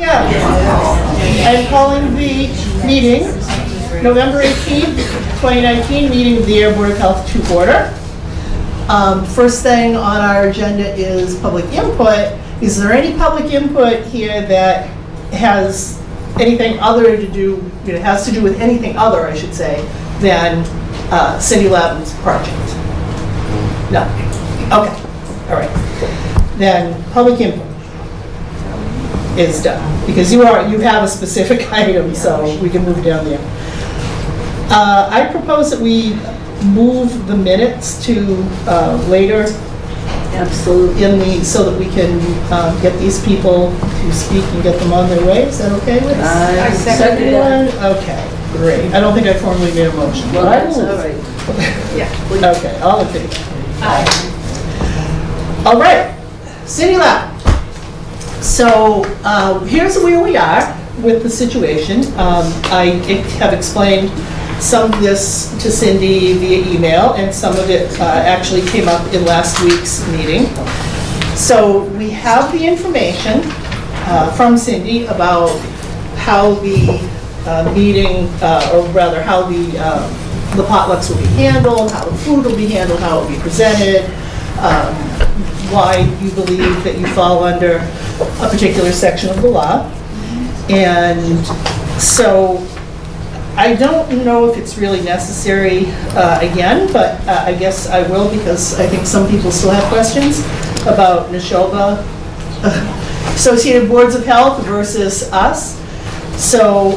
Yeah, I'm calling the meeting, November 18th, 2019, meeting of the Ayer Board of Health to order. First thing on our agenda is public input. Is there any public input here that has anything other to do, has to do with anything other, I should say, than Cindy Lavin's project? No. Okay. All right. Then public input is done, because you have a specific item, so we can move down there. I propose that we move the minutes to later. Absolutely. So that we can get these people to speak and get them on their way. Is that okay with I second that. Okay, great. I don't think I formally made a motion. Well, but I that's will. all right. Yeah. Okay, all in favor? Aye. All right, Cindy Lavin. So here's where we are with the situation. I have explained some of this to Cindy via email, and some of it actually came up in last week's meeting. So we have the information from Cindy about how the meeting, or rather how the potlucks will be handled, how the food will be handled, how it will be presented, why you believe that you fall under a particular section of the law. And so I don't know if it's really necessary again, but I guess I will, because I think some people still have questions about Neshoba Associated Boards of Health versus us. So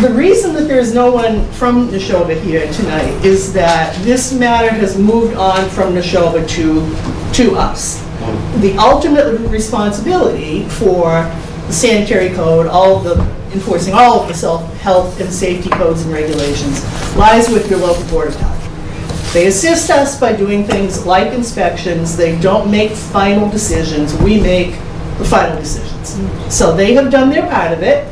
the reason that there's no one from Neshoba here tonight is that this matter has moved on from Neshoba to us. The ultimate responsibility for the sanitary code, enforcing all of the health and safety codes and regulations, lies with your local Board of Health. They assist us by doing things like inspections. They don't make final decisions. We make the final decisions. So they have done their part of it.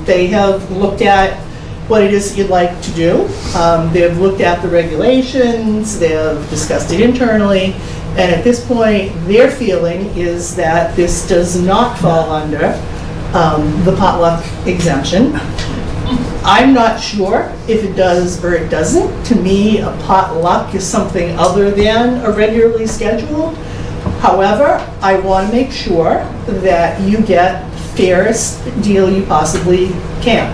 They have looked at what it is you'd like to do. They've looked at the regulations. They have discussed it internally. And at this point, their feeling is that this does not fall under the potluck exemption. I'm not sure if it does or it doesn't. To me, a potluck is something other than a regularly scheduled. However, I want to make sure that you get the fairest deal you possibly can.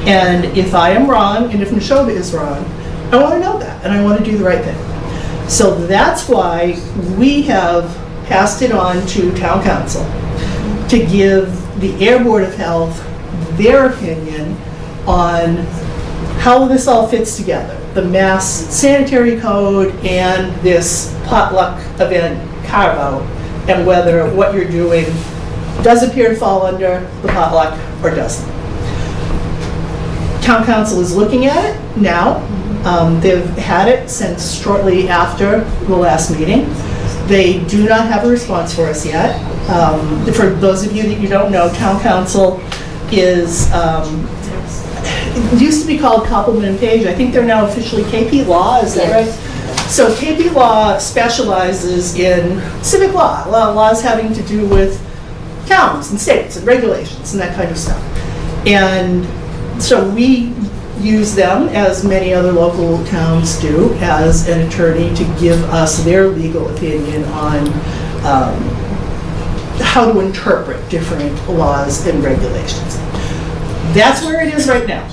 And if I am wrong, and if Neshoba is wrong, I want to know that, and I want to do the right thing. So that's why we have passed it on to Town Council to give the Ayer Board of Health their opinion on how this all fits together, the mass sanitary code and this potluck event carve-out, and whether what you're doing does appear to fall under the potluck or doesn't. Town Council is looking at it now. They've had it since shortly after the last meeting. They do not have a response for us yet. For those of you that you don't know, Town Council is, it used to be called Copeland and Page. I think they're now officially KP Law, is that right? So KP Law specializes in civic law, laws having to do with towns and states and regulations and that kind of stuff. And so we use them, as many other local towns do, as an attorney to give us their legal opinion on how to interpret different laws and regulations. That's where it is right now.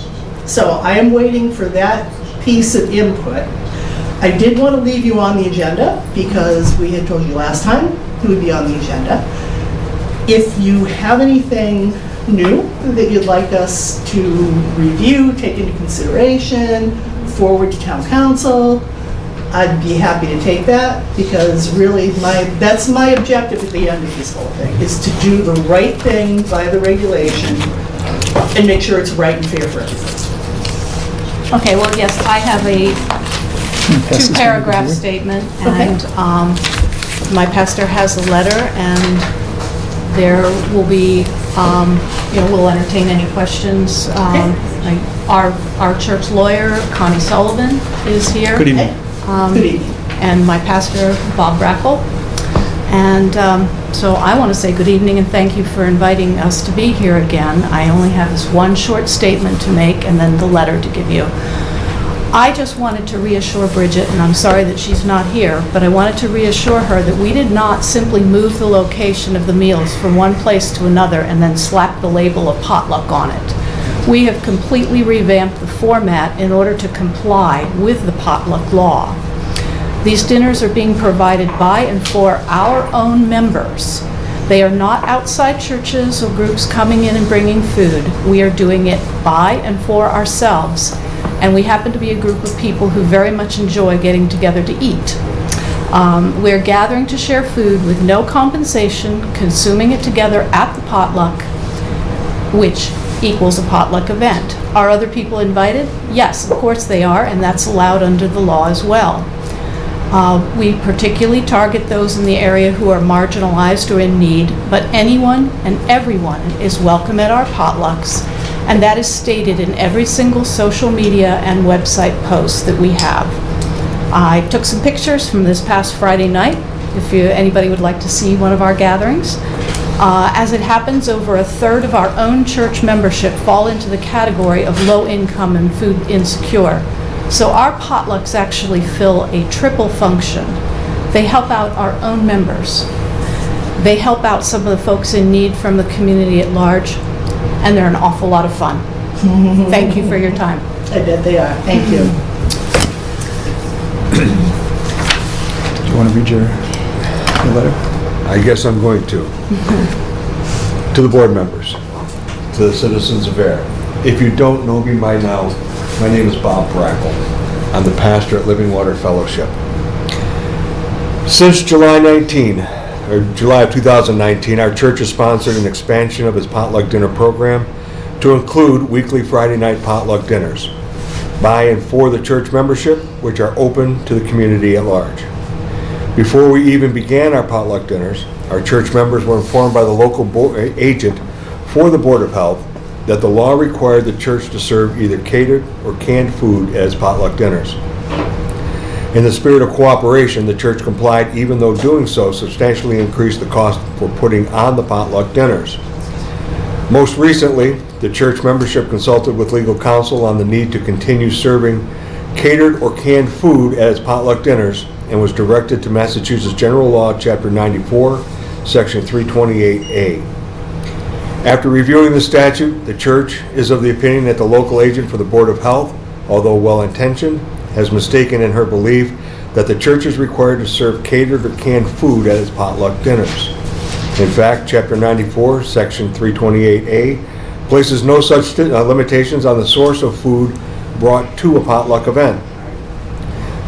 So I am waiting for that piece of input. I did want to leave you on the agenda because we had told you last time it would be on the agenda. If you have anything new that you'd like us to review, take into consideration, forward to Town Council, I'd be happy to take that, because really that's my objective at the end of this whole thing, is to do the right thing by the regulation and make sure it's right and fair for everyone. Okay, well, yes, I have a two-paragraph statement, and my pastor has a letter, and there will be, we'll entertain any questions. Our church lawyer, Connie Sullivan, is here. Good evening. Good evening. And my pastor, Bob Brackle. And so I want to say good evening and thank you for inviting us to be here again. I only have this one short statement to make and then the letter to give you. I just wanted to reassure Bridget, and I'm sorry that she's not here, but I wanted to reassure her that we did not simply move the location of the meals from one place to another and then slap the label of potluck on it. We have completely revamped the format in order to comply with the potluck law. These dinners are being provided by and for our own members. They are not outside churches or groups coming in and bringing food. We are doing it by and for ourselves. And we happen to be a group of people who very much enjoy getting together to eat. We're gathering to share food with no compensation, consuming it together at the potluck, which equals a potluck event. Are other people invited? Yes, of course they are, and that's allowed under the law as well. We particularly target those in the area who are marginalized or in need, but anyone and everyone is welcome at our potlucks, and that is stated in every single social media and website post that we have. I took some pictures from this past Friday night, if anybody would like to see one of our gatherings. As it happens, over a third of our own church membership fall into the category of low income and food insecure. So our potlucks actually fill a triple function. They help out our own members. They help out some of the folks in need from the community at large, and they're an awful lot of fun. Thank you for your time. I bet they are. Thank you. Do you want to read your letter? I guess I'm going to. To the board members, to the citizens of Ayer. If you don't know me by now, my name is Bob Brackle. I'm the pastor at Living Water Fellowship. Since July of 2019, our church has sponsored an expansion of its potluck dinner program to include weekly Friday night potluck dinners by and for the church membership, which are open to the community at large. Before we even began our potluck dinners, our church members were informed by the local agent for the Board of Health that the law required the church to serve either catered or canned food as potluck dinners. In the spirit of cooperation, the church complied, even though doing so substantially increased the cost for putting on the potluck dinners. Most recently, the church membership consulted with legal counsel on the need to continue serving catered or canned food as potluck dinners and was directed to Massachusetts General Law, Chapter 94, Section 328A. After reviewing the statute, the church is of the opinion that the local agent for the Board of Health, although well-intentioned, has mistaken in her belief that the church is required to serve catered or canned food at its potluck dinners. In fact, Chapter 94, Section 328A places no such limitations on the source of food brought to a potluck event.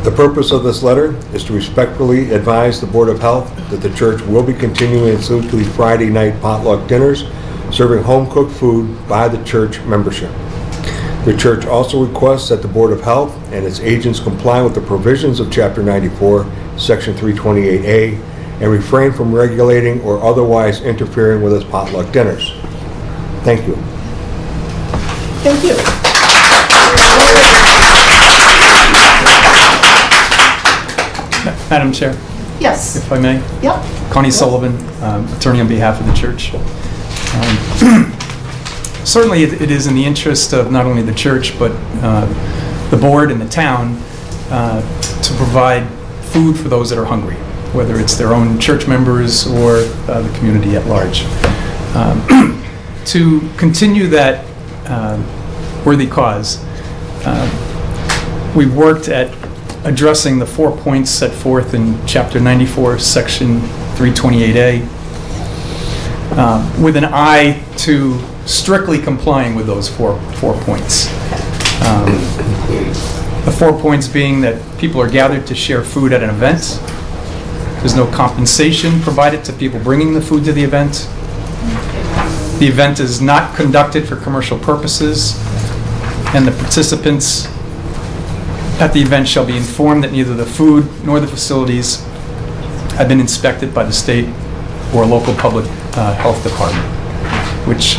The purpose of this letter is to respectfully advise the Board of Health that the church will be continuing its weekly Friday night potluck dinners, serving home-cooked food by the church membership. The church also requests that the Board of Health and its agents comply with the provisions of Chapter 94, Section 328A, and refrain from regulating or otherwise interfering with its potluck dinners. Thank you. Thank you. Madam Chair, Yes. if I may. Yep. Connie Sullivan, attorney on behalf of the church. Certainly it is in the interest of not only the church, but the board and the town to provide food for those that are hungry, whether it's their own church members or the community at large. To continue that worthy cause, we've worked at addressing the 4 points set forth in Chapter 94, Section 328A, with an eye to strictly complying with those four points. The 4 points being that people are gathered to share food at an event. There's no compensation provided to people bringing the food to the event. The event is not conducted for commercial purposes, and the participants at the event shall be informed that neither the food nor the facilities have been inspected by the state or local public health department, which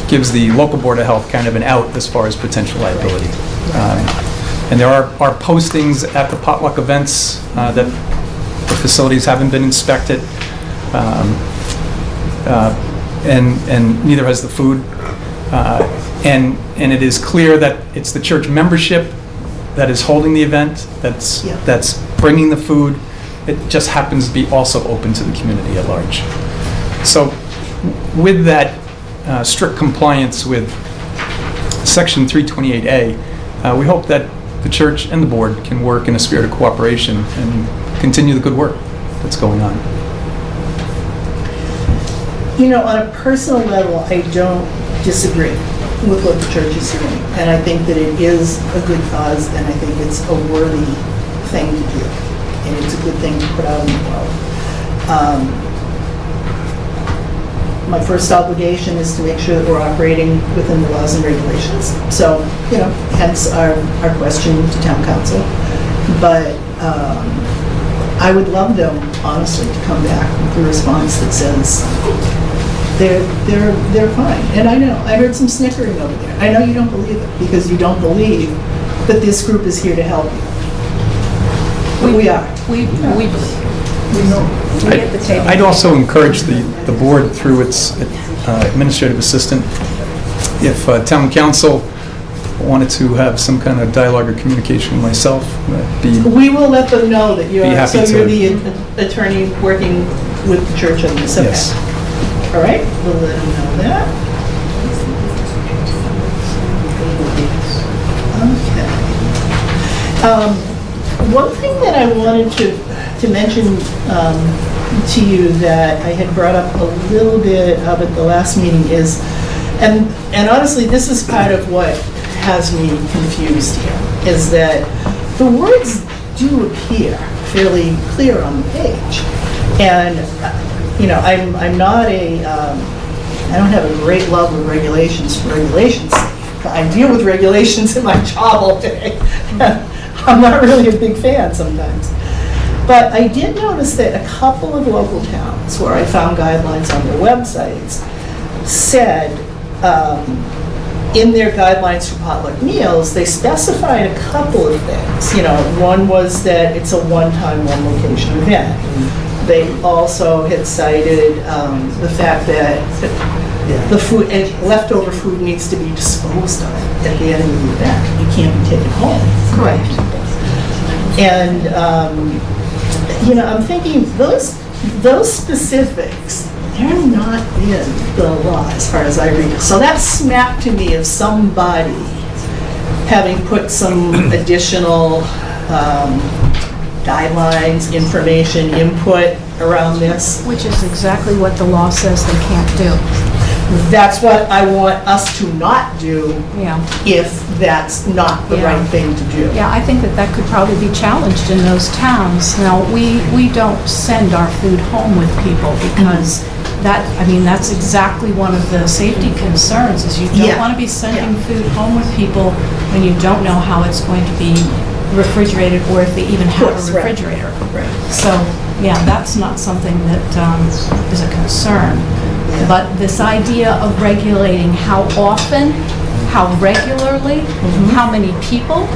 gives the local Board of Health kind of an out as far as potential liability. And there are postings at the potluck events that The facilities haven't been inspected, and neither has the food. And it is clear that it's the church membership that is holding the event, that's bringing the food. It just happens to be also open to the community at large. So with that strict compliance with Section 328A, we hope that the church and the board can work in a spirit of cooperation and continue the good work that's going on. You know, on a personal level, I don't disagree with what the church is doing. And I think that it is a good cause, and I think it's a worthy thing to do. And it's a good thing to put out in the world. My first obligation is to make sure that we're operating within the laws and regulations. So, you know, hence our question to town council. But I would love them, honestly, to come back with a response that says they're fine. And I know, I heard some snickering over there. I know you don't believe it because you don't believe that this group is here to help you. But we are. We believe. I'd also encourage the board through its administrative assistant, if town council wanted to have some kind of dialogue or communication with myself, we will let them know that you're, Be happy so you're to. the attorney working with the church on this. Okay. Yes. All right, we'll let them know that. Okay. One thing that I wanted to mention to you that I had brought up a little bit of at the last meeting is, and honestly, this is part of what has me confused here, is that the words do appear fairly clear on the page. And, you know, I'm not I don't have a great love of regulations for regulations' sake. I deal with regulations in my job all day. I'm not really a big fan sometimes. But I did notice that a couple of local towns where I found guidelines on their websites said in their guidelines for potluck meals, they specified a couple of things. You know, one was that it's a one-time, one-location event. They also had cited the fact that the food, and leftover food needs to be disposed of at the end of the event. It can't be taken home. Correct. And, you know, I'm thinking those specifics, they're not in the law as far as I read. So that smacked to me of somebody having put some additional guidelines, information, input around this. Which is exactly what the law says they can't do. That's what I want us to not do Yeah. if that's not the Yeah. right thing to do. Yeah, I think that could probably be challenged in those towns. Now, we don't send our food home with people because that's exactly one of the safety concerns, is you don't Yeah. want to be sending food home with people when you don't know how it's going to be refrigerated or if they even have a Course, right. refrigerator. Right. So, yeah, that's not something that is a concern. Yeah. But this idea of regulating how often, how regularly, how many people,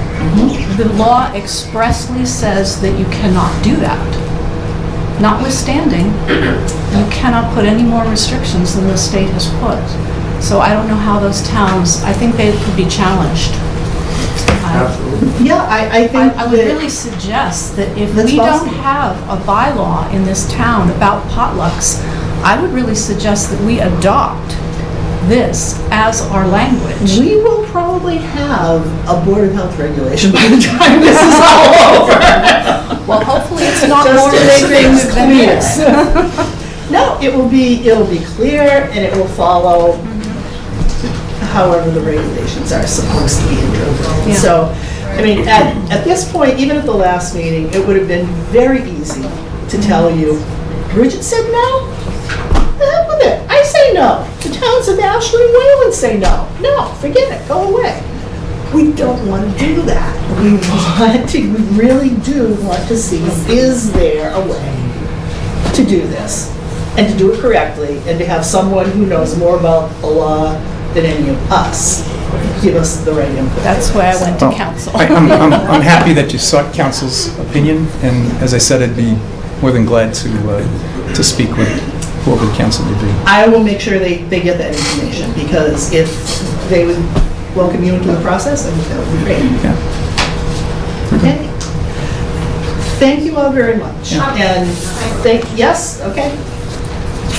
the law expressly says that you cannot do that. Notwithstanding, you cannot put any more restrictions than the state has put. So I don't know how those towns, I think they could be challenged. Yeah, I think I would that- really suggest that if That's we don't possible. have a bylaw in this town about potlucks, I would really suggest that we adopt this as our language. we will probably have a Board of Health regulation by the time this is all over. Well, hopefully it's not Just more to make things restrictive than clear. this. No, it'll be clear and it will follow however the regulations are supposed to be interpreted. Yeah. So, I mean, at this point, even at the last meeting, it would have been very easy to tell you, Bridget said no? The hell with it. I say no. The towns of Ashland and Wayland say no. No, forget it, go away. We don't want to do that. We really do want to see, is there a way to do this? And to do it correctly, and to have someone who knows more about the law than any of us give us the right input. That's why I went to Well, council. I'm happy that you sought council's opinion, and as I said, I'd be more than glad to speak with whoever the council would be. I will make sure they get that information, because if they would welcome you into the process, I think that would be great. Yeah. Okay. Thank you all very much. Yeah. And yes, okay.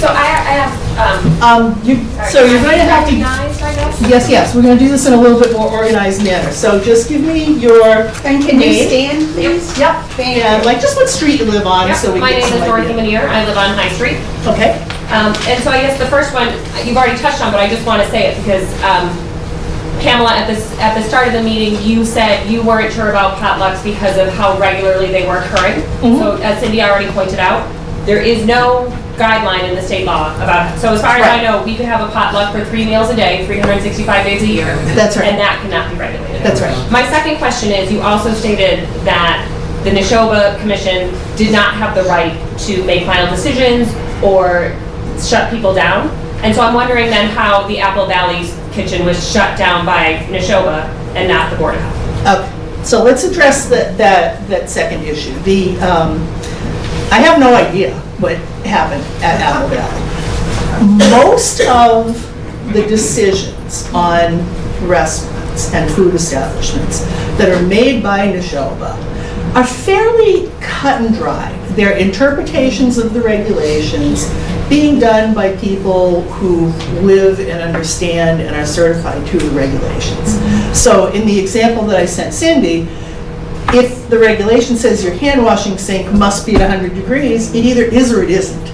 So I have, So you're going to have to, recognized, I guess? yes, we're going to do this in a little bit more organized manner. So just give me your And can you name. stand, please? Yep. And like just what street you live on, Yep, so we my get name some is Dorothy idea. Manier, I live on High Street. Okay. And so I guess the first one, you've already touched on, but I just want to say it because Pamela, at the start of the meeting, you said you weren't sure about potlucks because of how regularly they were occurring. So as Cindy already pointed out, there is no guideline in the state law about it. So as far as I know, we could have a potluck for 3 meals a day, 365 days a year. That's right. And that cannot be regulated. That's right. My second question is, you also stated that the Neshoba Commission did not have the right to make final decisions or shut people down. And so I'm wondering then how the Apple Valley's kitchen was shut down by Neshoba and not the Board of Health. Okay, so let's address that second issue. I have no idea what happened at Apple Valley. Most of the decisions on restaurants and food establishments that are made by Neshoba are fairly cut and dry. They're interpretations of the regulations being done by people who live and understand and are certified to the regulations. So in the example that I sent Cindy, if the regulation says your hand washing sink must be at 100 degrees, it either is or it isn't.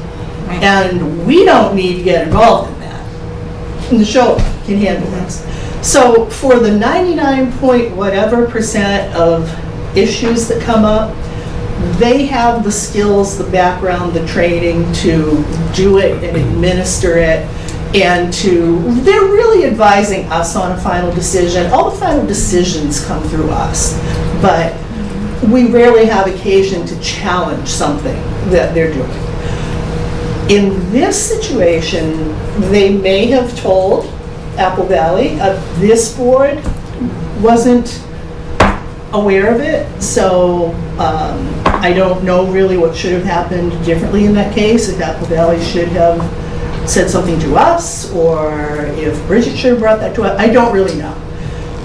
And we don't need to get involved in that. And the show can handle this. So for the 99 point whatever % of issues that come up, they have the skills, the background, the training to do it and administer it, and they're really advising us on a final decision. All the final decisions come through us, but we rarely have occasion to challenge something that they're doing. In this situation, they may have told Apple Valley, this board wasn't aware of it, so I don't know really what should have happened differently in that case, if Apple Valley should have said something to us, or if Bridget should have brought that to us, I don't really know.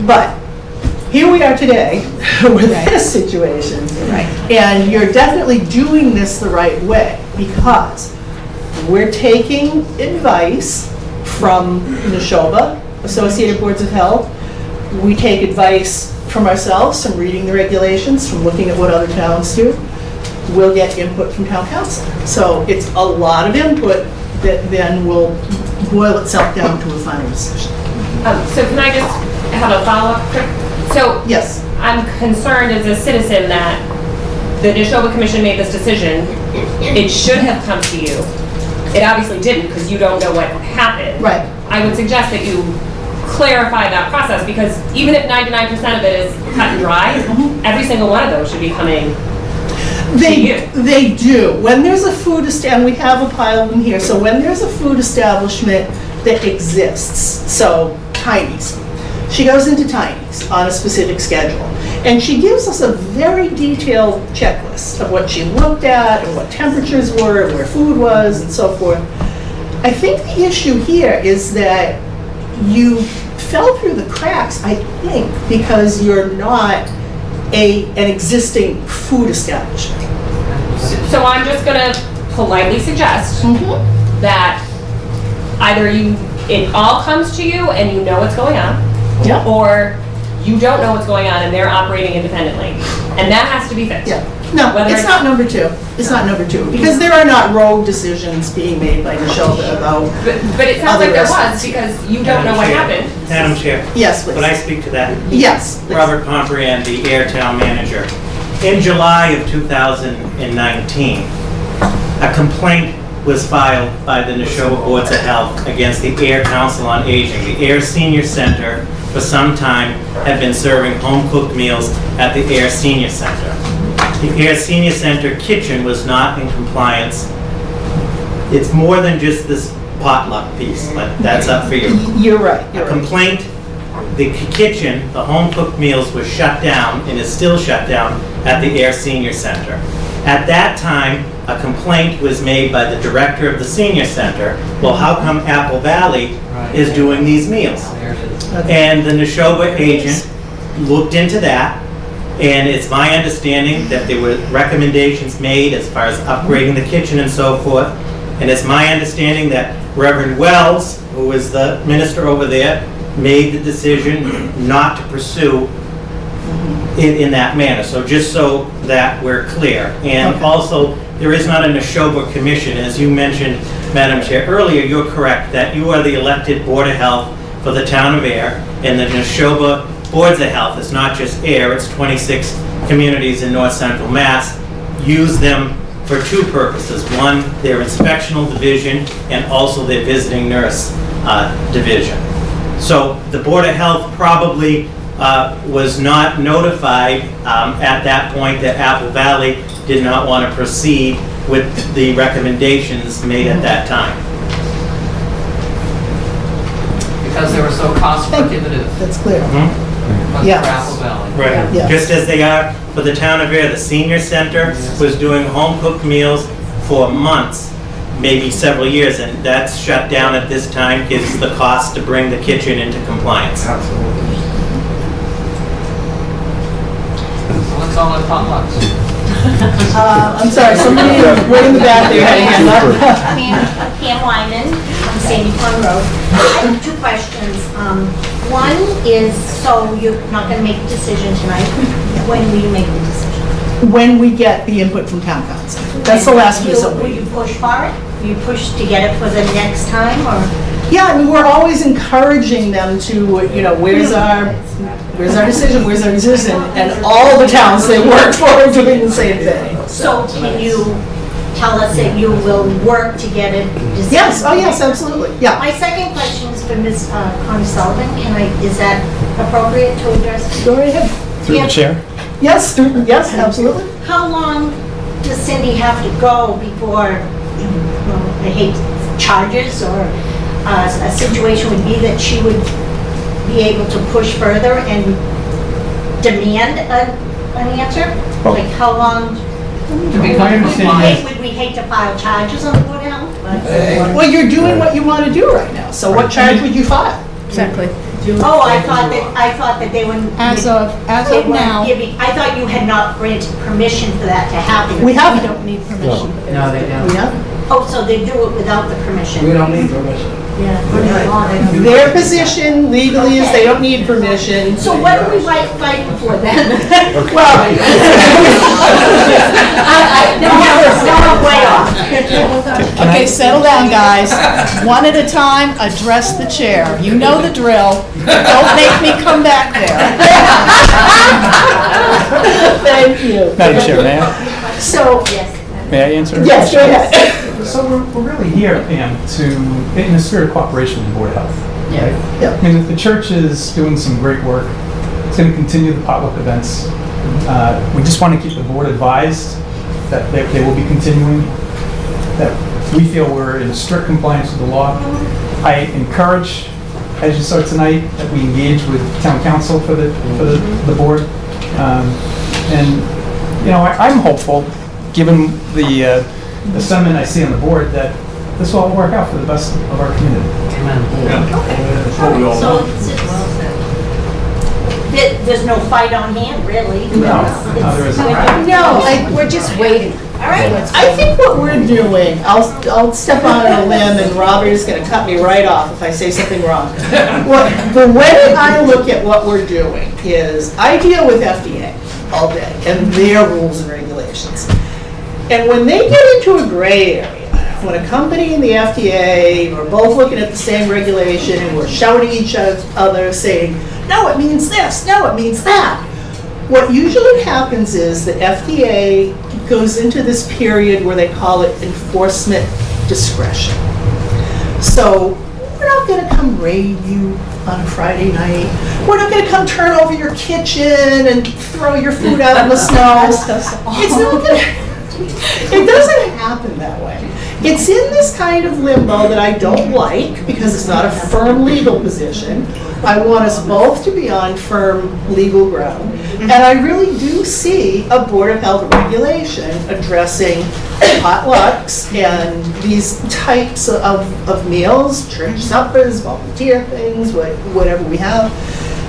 But here we are today with this situation. Right. And you're definitely doing this the right way, because we're taking advice from Neshoba, Associated Boards of Health. We take advice from ourselves, from reading the regulations, from looking at what other towns do. We'll get input from town council. So it's a lot of input that then will boil itself down to a final decision. So can I just have a follow-up quick? So Yes. I'm concerned as a citizen that the Neshoba Commission made this decision. It should have come to you. It obviously didn't, because you don't know what happened. Right. I would suggest that you clarify that process, because even if 99% of it is cut and dry, every single one of those should be coming to you. They do. When there's a food establishment, we have a pile of them here, so when there's a food establishment that exists, so Tiny's, she goes into Tiny's on a specific schedule, and she gives us a very detailed checklist of what she looked at, and what temperatures were, and where food was, and so forth. I think the issue here is that you fell through the cracks, I think, because you're not an existing food establishment. So I'm just going to politely suggest that either it all comes to you and you know what's going on, Yeah. or you don't know what's going on and they're operating independently. And that has to be fixed. Yeah. No, Whether it's not number two. It's not number two, because there are not rogue decisions being made by Neshoba about, But it sounds Other like there was, restaurants. because you don't know what happened. Madam Chair, yes, please. could I speak to that? Yes. please. Robert Pomfrey, the Ayer Town Manager. In July of 2019, a complaint was filed by the Neshoba Boards of Health against the Ayer Council on Aging. The Ayer Senior Center, for some time, had been serving home-cooked meals at the Ayer Senior Center. The Ayer Senior Center kitchen was not in compliance. It's more than just this potluck piece, but that's up for you. You're right. A You're right. complaint, the kitchen, the home-cooked meals was shut down and is still shut down at the Ayer Senior Center. At that time, a complaint was made by the director of the senior center, well, how come Apple Valley is doing these meals? And the Neshoba agent looked into that, and it's my understanding that there were recommendations made as far as upgrading the kitchen and so forth. And it's my understanding that Reverend Wells, who is the minister over there, made the decision not to pursue in that manner. So just so that we're clear. And also, there is not a Neshoba commission. As you mentioned, Madam Chair, earlier, you're correct that you are the elected Board of Health for the town of Ayer, and the Neshoba Boards of Health is not just Ayer, it's 26 communities in north central Mass. Use them for two purposes. One, their inspectional division, and also their visiting nurse division. So the Board of Health probably was not notified at that point that Apple Valley did not want to proceed with the recommendations made at that time. Because they were so cost prohibitive. That's clear. For Yeah. Apple Valley. Right. Yeah. Just as they are for the town of Ayer, the senior center was doing home-cooked meals for months, maybe several years, and that's shut down at this time, gives the cost to bring the kitchen into compliance. Absolutely. So let's all have potlucks. I'm sorry, somebody way in the back there had a hand up. Pam Wyman on Sandy Pond Road. I have two questions. One is, so you're not going to make a decision tonight. When will you make the decision? When we get the input from town council. That's the last piece of Will it. you push for it? Will you push to get it for the next time, or? Yeah, I mean, we're always encouraging them to, you know, where's our decision, and all the towns they work for are doing the same thing. So can you tell us that you will work to get it decided? Yes, oh yes, absolutely, yeah. My second question is for Ms. Connie Sullivan. Is that appropriate to address? Go right ahead. Through the chair? Yes, yes, absolutely. How long does Cindy have to go before, well, I hate charges, or a situation would be that she would be able to push further and demand an answer? Like how long? To become compliant. Would we hate to file charges on the Board of Health? Well, you're doing what you want to do right now, so what charge would you file? Exactly. Oh, I thought that they wouldn't. As of now, I thought you had not granted permission for that to happen. We haven't. we don't need permission. No, they don't. We haven't. Oh, so they do it without the permission? We don't need permission. Yeah. Their position legally is they don't need permission. So what are we fighting for then? Well, Now I'm way off. Okay, settle down, guys. One at a time, address the chair. You know the drill. Don't make me come back there. thank you. Madam Chair, may I? So, May I answer? yes, go ahead. So we're really here, Pam, in the spirit of cooperation with the Board of Health. Right? Yeah. I mean, the church is doing some great work. It's going to continue the potluck events. We just want to keep the board advised that they will be continuing, that we feel we're in strict compliance with the law. I encourage, as you saw tonight, that we engage with town council for the board. And, you know, I'm hopeful, given the sentiment I see on the board, that this will all work out for the best of our community. So there's no fight on hand, really? No, there isn't. No, we're just waiting. All right. I think what we're doing, I'll step on a limb and Robert is going to cut me right off if I say something wrong. The way I look at what we're doing is I deal with FDA all day and their rules and regulations. And when they get into a gray area, when a company and the FDA are both looking at the same regulation and we're shouting at each other saying, no, it means this, no, it means that. What usually happens is the FDA goes into this period where they call it enforcement discretion. So we're not going to come raid you on a Friday night. We're not going to come turn over your kitchen and throw your food out in the snow. It's not going to. It doesn't happen that way. It's in this kind of limbo that I don't like because it's not a firm legal position. I want us both to be on firm legal ground. And I really do see a Board of Health regulation addressing potlucks and these types of meals, church suppers, volunteer things, whatever we have.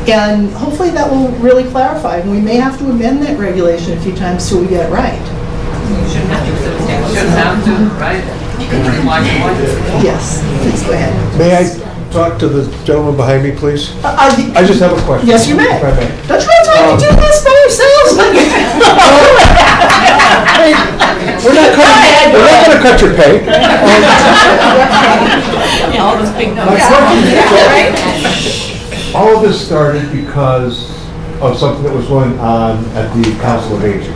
And hopefully that will really clarify, and we may have to amend that regulation a few times till we get it right. You shouldn't have to, right? Pretty black and white. Yes, please go ahead. May I talk to the gentleman behind me, please? I just have a question. Yes, you may. If I may. Don't you have time to do this by yourselves? We're not gonna cut your pay. All those big My numbers. question- All of this started because of something that was going on at the Council of Aging.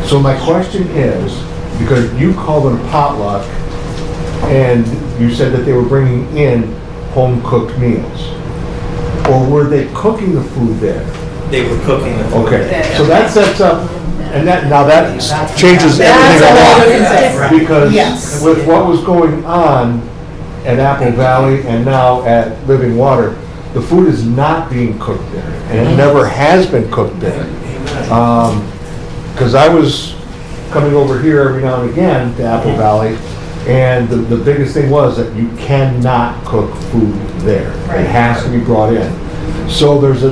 So my question is, because you called it a potluck, and you said that they were bringing in home-cooked meals, or were they cooking the food there? They were cooking the food. Okay, so that sets up, and that, now that changes everything That's a whole different a thing. lot. Because Yes. with what was going on at Apple Valley and now at Living Water, the food is not being cooked there, and it never has been cooked there. Because I was coming over here every now and again to Apple Valley, and the biggest thing was that you cannot cook food there. It has to be brought in. So there's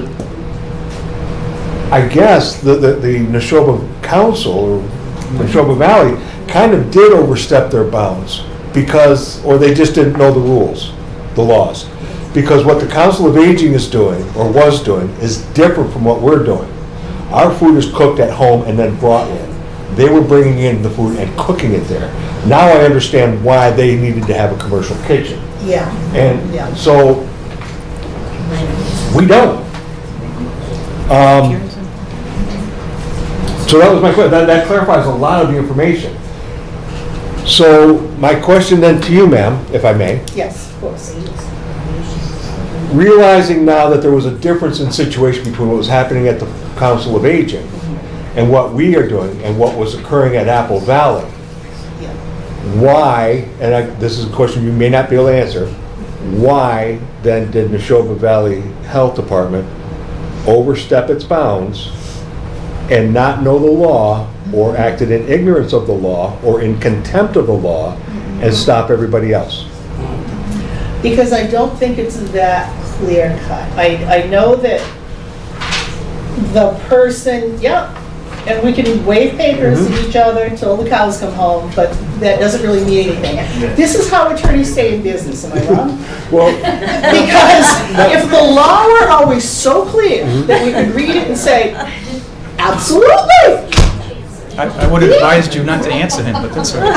I guess the Neshoba Council, or Neshoba Valley, kind of did overstep their bounds because, or they just didn't know the rules, the laws. Because what the Council of Aging is doing, or was doing, is different from what we're doing. Our food is cooked at home and then brought in. They were bringing in the food and cooking it there. Now I understand why they needed to have a commercial kitchen. Yeah. And Yeah. so, we don't. So that was my question. That clarifies a lot of the information. So my question then to you, ma'am, if I may, Yes, of course. realizing now that there was a difference in situation between what was happening at the Council of Aging and what we are doing and what was occurring at Apple Valley, Yeah. why, and this is a question you may not be able to answer, why then did Neshoba Valley Health Department overstep its bounds and not know the law, or acted in ignorance of the law, or in contempt of the law, and stop everybody else? Because I don't think it's that clear cut. I know that the person, and we can wave papers at each other till the cows come home, but that doesn't really mean anything. This is how attorneys stay in business, am I wrong? Well, Because if the law were always so clear that we could read it and say, absolutely, I would have advised you not to answer him, but that's all right.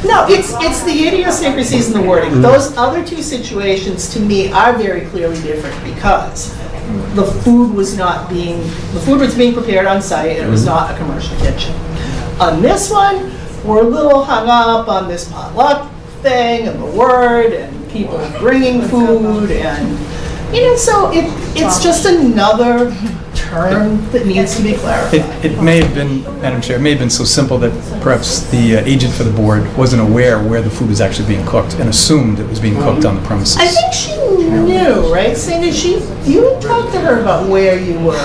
no, it's the idiosyncrasies in the wording. Those other two situations, to me, are very clearly different because the food was being prepared on site and it was not a commercial kitchen. On this one, we're a little hung up on this potluck thing and the word and people bringing food and, so it's just another term that needs to be clarified. It may have been, Madam Chair, it may have been so simple that perhaps the agent for the board wasn't aware where the food was actually being cooked and assumed it was being cooked on the premises. I think she knew, right, Cindy? You talked to her about where you were.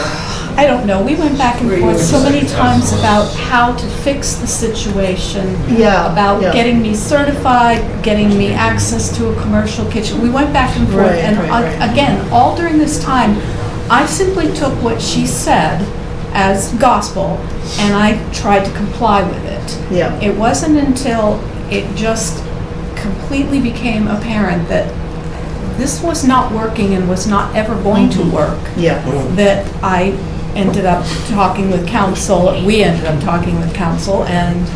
I don't know, we went back and forth so many times about how to fix the situation. Yeah, About yeah. getting me certified, getting me access to a commercial kitchen. We went back and forth, Right, and right. again, all during this time, I simply took what she said as gospel, and I tried to comply with it. Yeah. It wasn't until it just completely became apparent that this was not working and was not ever going to work, Yeah. that I ended up talking with council, we ended up talking with council, and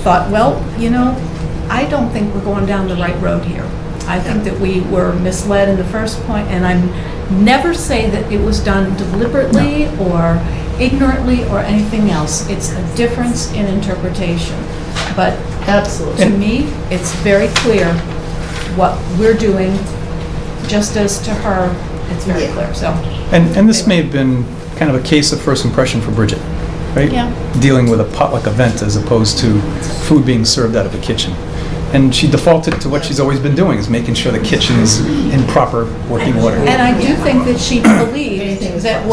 thought, well, I don't think we're going down the right road here. I think that we were misled in the first point, and I never say that it was done deliberately or ignorantly or anything else. It's a difference in interpretation. But Absolutely. to me, it's very clear what we're doing, just as to her, it's very Yeah. clear, so. And this may have been kind of a case of first impression for Bridget, right? Yeah. Dealing with a potluck event as opposed to food being served out of a kitchen. And she defaulted to what she's always been doing, is making sure the kitchen's in proper working order. And I do think that she believed that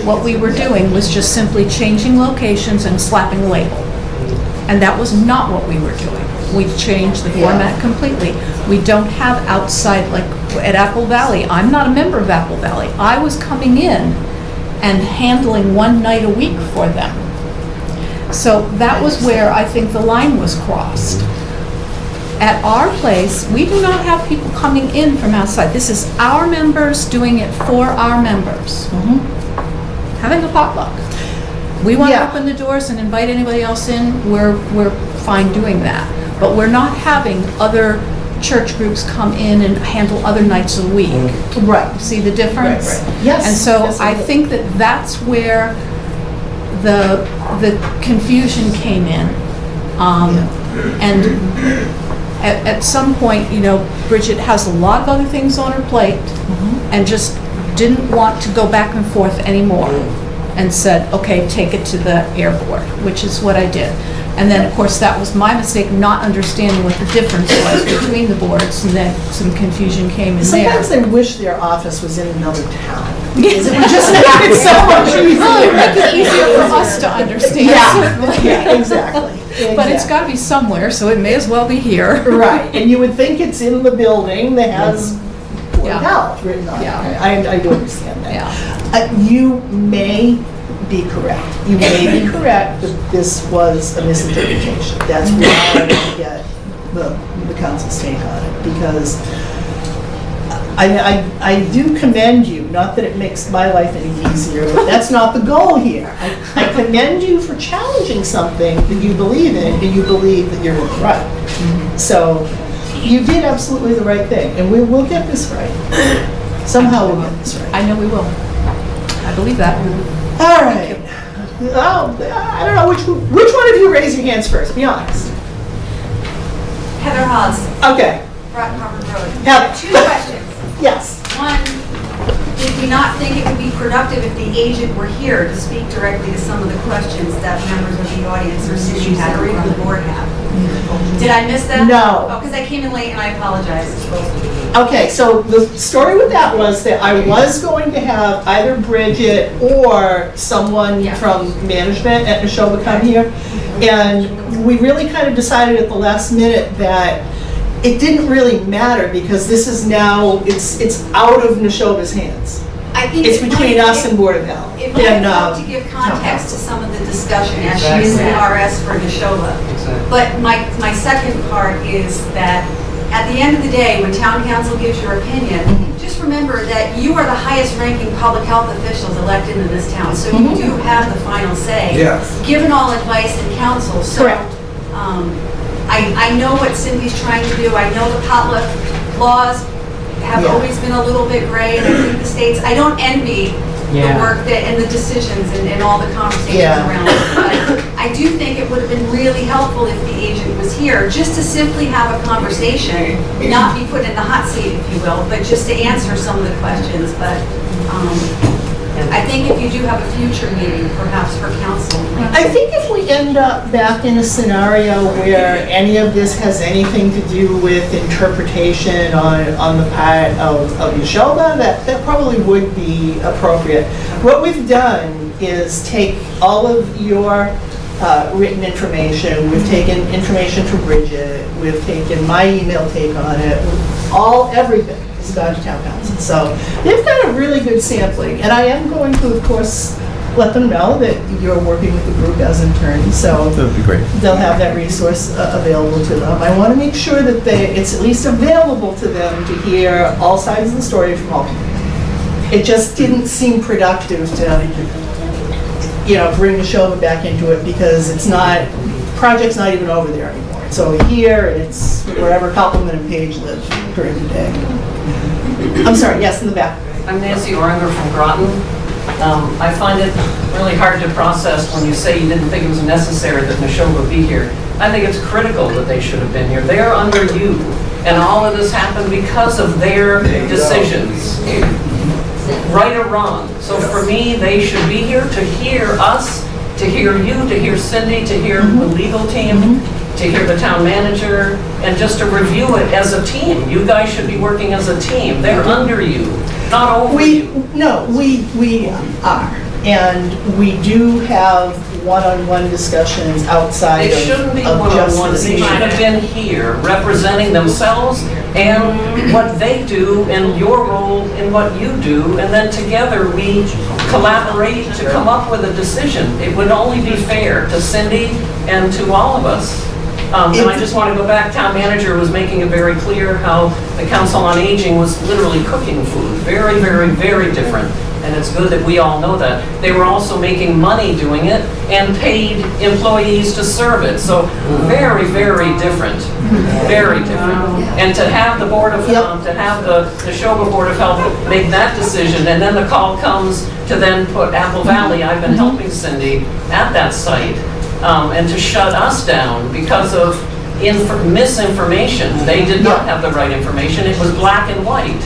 what we were doing was just simply changing locations and slapping a label. And that was not what we were doing. We changed the format completely. We don't have outside, like at Apple Valley, I'm not a member of Apple Valley. I was coming in and handling one night a week for them. So that was where I think the line was crossed. At our place, we do not have people coming in from outside. This is our members doing it for our members. Having a potluck. We want to Yeah. open the doors and invite anybody else in, we're fine doing that. But we're not having other church groups come in and handle other nights of the week. Right. See the difference? Right, right. Yes. And so Yes, I do. think that that's where the confusion came in. And at some point, you know, Bridget has a lot of other things on her plate and just didn't want to go back and forth anymore and said, okay, take it to the air board, which is what I did. And then, of course, that was my mistake, not understanding what the difference was between the boards, and then some confusion came in there. Sometimes they wish their office was in another town. Because it would just make it so much easier. Make it easier for us to understand, certainly. Yeah, exactly. But it's got to be somewhere, so it may as well be here. Right, and you would think it's in the building that has Board Yeah. of Health written on it. Yeah. I do understand that. Yeah. You may be correct. You may be correct that this was a misinterpretation. That's why I want to get the council's take on it, because I do commend you, not that it makes my life any easier, but that's not the goal here. I commend you for challenging something that you believe in, and you believe that you're right. So you did absolutely the right thing, and we will get this right. Somehow we'll get this right. I know we will. I believe that. All right. Oh, I don't know, which one of you raise your hands first? Be honest. Heather Haas, Okay, Rock Harvard Road. Heather. Two questions. yes. One, did we not think it would be productive if the agent were here to speak directly to some of the questions that members of the audience or city had or even the board have? Did I miss that? No. Oh, because I came in late and I apologize. Okay, so the story with that was that I was going to have either Bridget or someone Yeah. from management at Neshoba come here. And we really kind of decided at the last minute that it didn't really matter, because this is now, it's out of Neshoba's hands. I think It's it between might- us and Board of Health. It might And, help to give town context to council. some of the discussion, as she is the RS for Neshoba. But my second part is that at the end of the day, when town council gives your opinion, just remember that you are the highest ranking public health officials elected in this town. So you do have the final say. Yes. Given all advice and counsel. So, Correct. I know what Cindy's trying to do. I know the potluck laws have Yeah. always been a little bit gray, and I think the states, I don't envy the work that, and the decisions and all the conversations Yeah. around it. But I do think it would have been really helpful if the agent was here, just to simply have a conversation, not be put in the hot seat, if you will, but just to answer some of the questions. But I think if you do have a future meeting, perhaps for council. I think if we end up back in a scenario where any of this has anything to do with interpretation on the part of Neshoba, that probably would be appropriate. What we've done is take all of your written information, we've taken information from Bridget, we've taken my email take on it, everything has gone to town council. So they've got a really good sampling, and I am going to, of course, let them know that you're working with the group as interns, so That'd be great. they'll have that resource available to them. I want to make sure that it's at least available to them to hear all sides of the story from all people. It just didn't seem productive to, bring Neshoba back into it, because project's not even over there anymore. So here, it's wherever Copeland and Page live during the day. I'm sorry, yes, in the back. I'm Nancy Oringer from Groton. I find it really hard to process when you say you didn't think it was necessary that Neshoba be here. I think it's critical that they should have been here. They are under you, and all of this happened because of their decisions, right or wrong. So for me, they should be here to hear us, to hear you, to hear Cindy, to hear the legal team, to hear the town manager, and just to review it as a team. You guys should be working as a team. They're under you, not over you. No, we are. And we do have one-on-one discussions outside It shouldn't be of just one-on-one. this They meeting. should have been here representing themselves and what they do and your role in what you do. And then together we collaborate to come up with a decision. It would only be fair to Cindy and to all of us. And I just want to go back, town manager was making it very clear how the Council on Aging was literally cooking food. Very, very, very different. And it's good that we all know that. They were also making money doing it and paid employees to serve it. So very, very different. Very different. And to have the Board of, to have the Neshoba Board of Health make that decision, and then the call comes to then put Apple Valley, I've been helping Cindy, at that site, and to shut us down because of misinformation. They did not have the right information. It was black and white.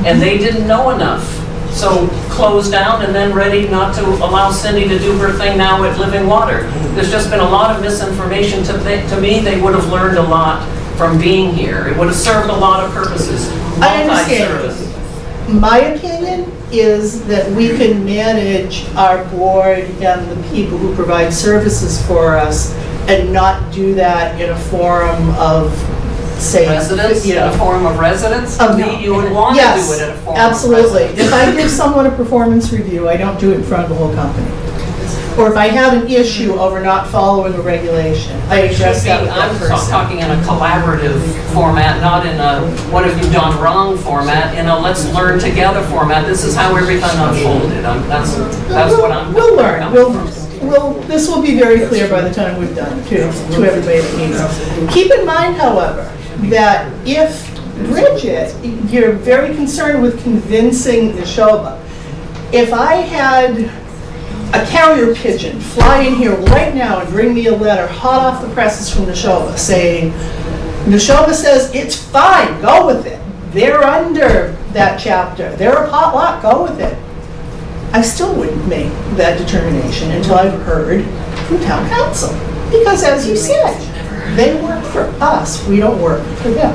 And they didn't know enough. So closed down and then ready not to allow Cindy to do her thing now at Living Water. There's just been a lot of misinformation. To me, they would have learned a lot from being here. It would have served a lot of purposes. I understand. Multi-service. My opinion is that we can manage our board and the people who provide services for us and not do that in a forum of, say, Residents, you in a know. form of residents, to me, you would want to do it in a form of Absolutely. residents. If I give someone a performance review, I don't do it in front of the whole company. Or if I have an issue over not following a regulation, I address that with that I'm person. talking in a collaborative format, not in a what have you done wrong format, in a let's learn together format. This is how everything unfolded. That's what I'm. We'll learn. This will be very clear by the time we've done to everybody that needs it. Keep in mind, however, that if Bridget, you're very concerned with convincing Neshoba, if I had a carrier pigeon fly in here right now and bring me a letter hot off the presses from Neshoba saying, Neshoba says it's fine, go with it. They're under that chapter. They're a potluck, go with it. I still wouldn't make that determination until I've heard from town council. Because as you said, they work for us, we don't work for them.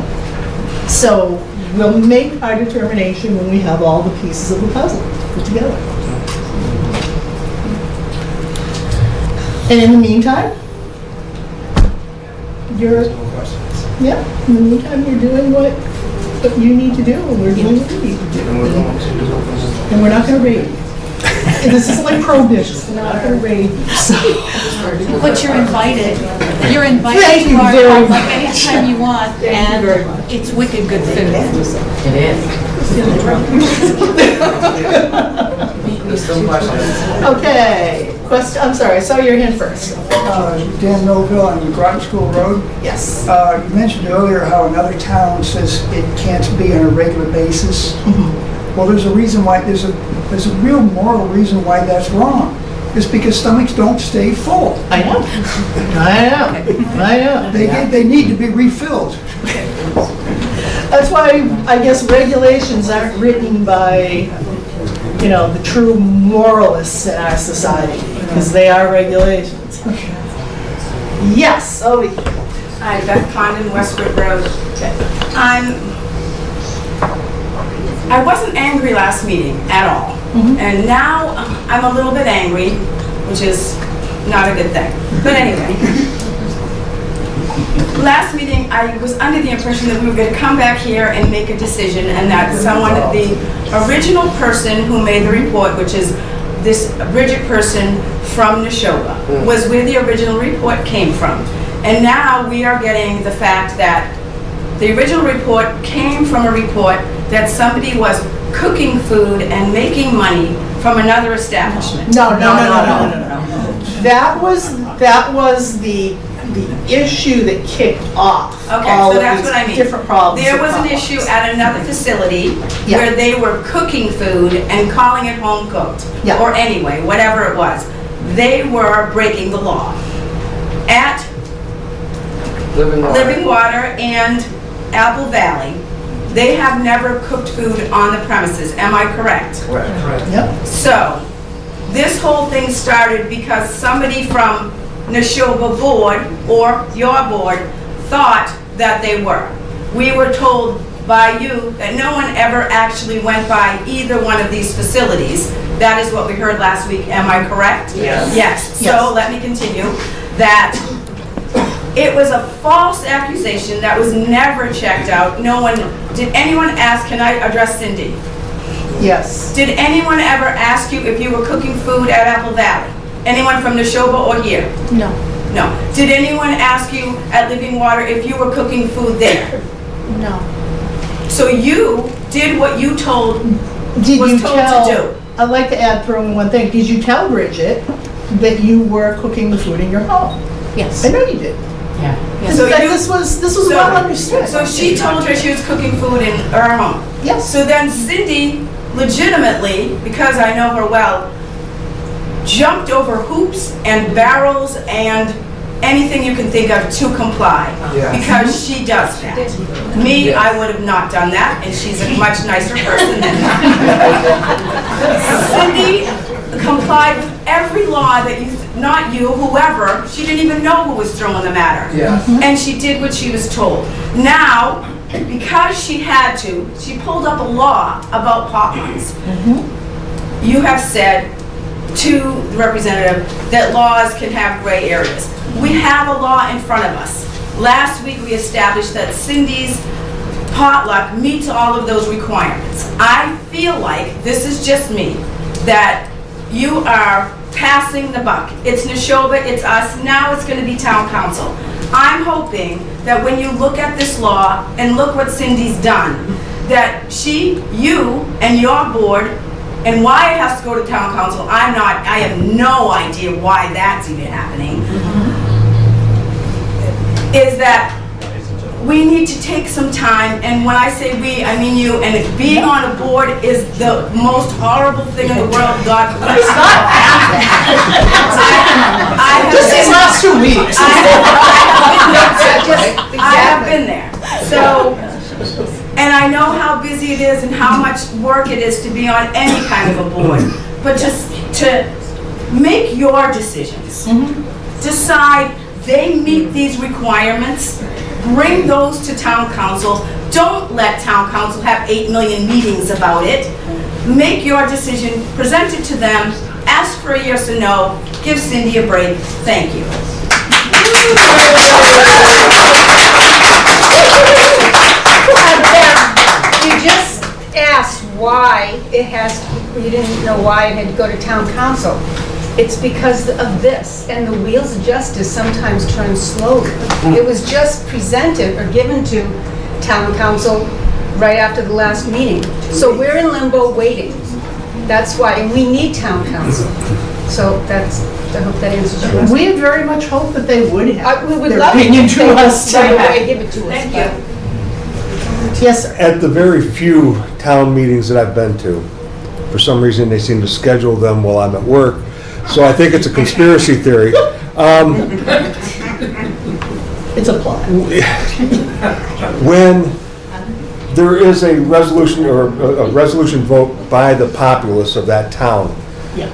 So we'll make our determination when we have all the pieces of the puzzle put together. And in the meantime, in the meantime, you're doing what you need to do, and we're doing what we need to do. And we're not gonna raid you. This isn't like prohibition, we're not gonna raid you, so. But you're invited. You're invited Thank to you our very potluck much. anytime you want, Thank you very much. and it's wicked good food. Okay, I'm sorry, I saw your hand first. Dan Millville on Groton School Road. Yes. You mentioned earlier how another town says it can't be on a regular basis. Well, there's a reason why, there's a real moral reason why that's wrong. It's because stomachs don't stay full. I know. They need to be refilled. That's why I guess regulations aren't written by, the true moralists in our society, because they are regulations. Yes, Odie. Hi, Beth Condon, Westwood Road. I wasn't angry last meeting at all. And now I'm a little bit angry, which is not a good thing. But anyway, last meeting I was under the impression that we were going to come back here and make a decision, and that the original person who made the report, which is this Bridget person from Neshoba, was where the original report came from. And now we are getting the fact that the original report came from a report that somebody was cooking food and making money from another establishment. No. That was the issue that kicked off Okay, all so of that's these what I mean. different problems. There that was an pop up. issue at another facility Yeah. where they were cooking food and calling it home cooked. Yeah. Or anyway, whatever it was. They were breaking the law. At Living Water and Apple Valley, they have never cooked food on the premises. Am I correct? Yep. So, this whole thing started because somebody from Neshoba board or your board thought that they were. We were told by you that no one ever actually went by either one of these facilities. That is what we heard last week. Am I correct? Yes. Yes. Yes. So let me continue. That it was a false accusation that was never checked out. No one, did anyone ask, can I address Cindy? Yes. Did anyone ever ask you if you were cooking food at Apple Valley? Anyone from Neshoba or here? No. No. Did anyone ask you at Living Water if you were cooking food there? No. So you did what you told, Did was you told tell, to do. I'd like to add for one thing. Did you tell Bridget that you were cooking the food in your home? Yes. I know you did. Yes. So you- This was So- well understood. So she told her she was cooking food in her home. Yes. So then Cindy legitimately, because I know her well, jumped over hoops and barrels and anything you can think of to comply. Because she does that. Me, I would have not done that, and she's a much nicer person than Cindy complied with every law that you, not you, whoever, she didn't even know who was throwing the matter. And she did what she was told. Now, because she had to, she pulled up a law about potlucks. You have said to the representative that laws can have gray areas. We have a law in front of us. Last week, we established that Cindy's potluck meets all of those requirements. I feel like, this is just me, that you are passing the buck. It's Neshoba, it's us, now it's gonna be town council. I'm hoping that when you look at this law and look what Cindy's done, that you and your board, and why it has to go to town council, I have no idea why that's even happening, is that we need to take some time, and when I say we, I mean you, and if being on a board is the most horrible thing in the world, God bless you. Just these last 2 weeks. I have been there. So, and I know how busy it is and how much work it is to be on any kind of a board. But just to make your decisions. Decide they meet these requirements. Bring those to town council. Don't let town council have 8 million meetings about it. Make your decision, present it to them, ask for a yes or no, give Cindy a break. Thank you. You just asked why you didn't know why it had to go to town council. It's because of this, and the wheels of justice sometimes turn slowly. It was just presented or given to town council right after the last meeting. So we're in limbo waiting. That's why, and we need town council. So I hope that answers your question. We had very much hoped that they would have We would their love it opinion if to they would us right tonight. away give it to us. Thank you. Yes, sir. At the very few town meetings that I've been to, for some reason, they seem to schedule them while I'm at work. So I think it's a conspiracy theory. It's a plot. When there is a resolution or a resolution vote by the populace of that town, Yeah.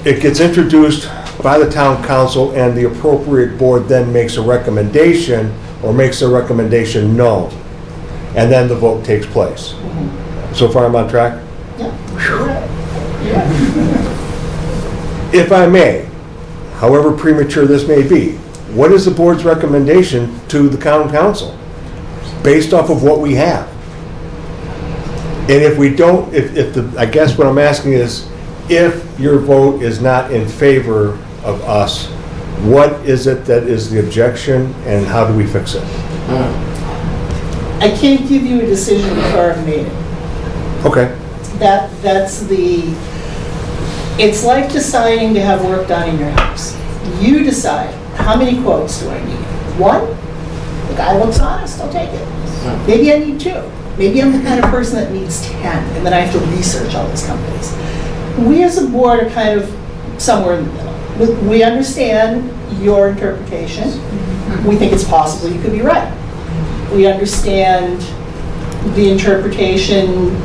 it gets introduced by the town council, and the appropriate board then makes a recommendation or makes a recommendation known. And then the vote takes place. So far, I'm on track? If I may, however premature this may be, what is the board's recommendation to the town council based off of what we have? And if we don't, I guess what I'm asking is, if your vote is not in favor of us, what is it that is the objection, and how do we fix it? I can't give you a decision before I've made it. Okay. It's like deciding to have work done in your house. You decide, how many quotes do I need? 1? The guy looks honest, I'll take it. Maybe I need 2. Maybe I'm the kind of person that needs 10, and then I have to research all these companies. We as a board are kind of somewhere in the middle. We understand your interpretation. We think it's possible you could be right. We understand the interpretation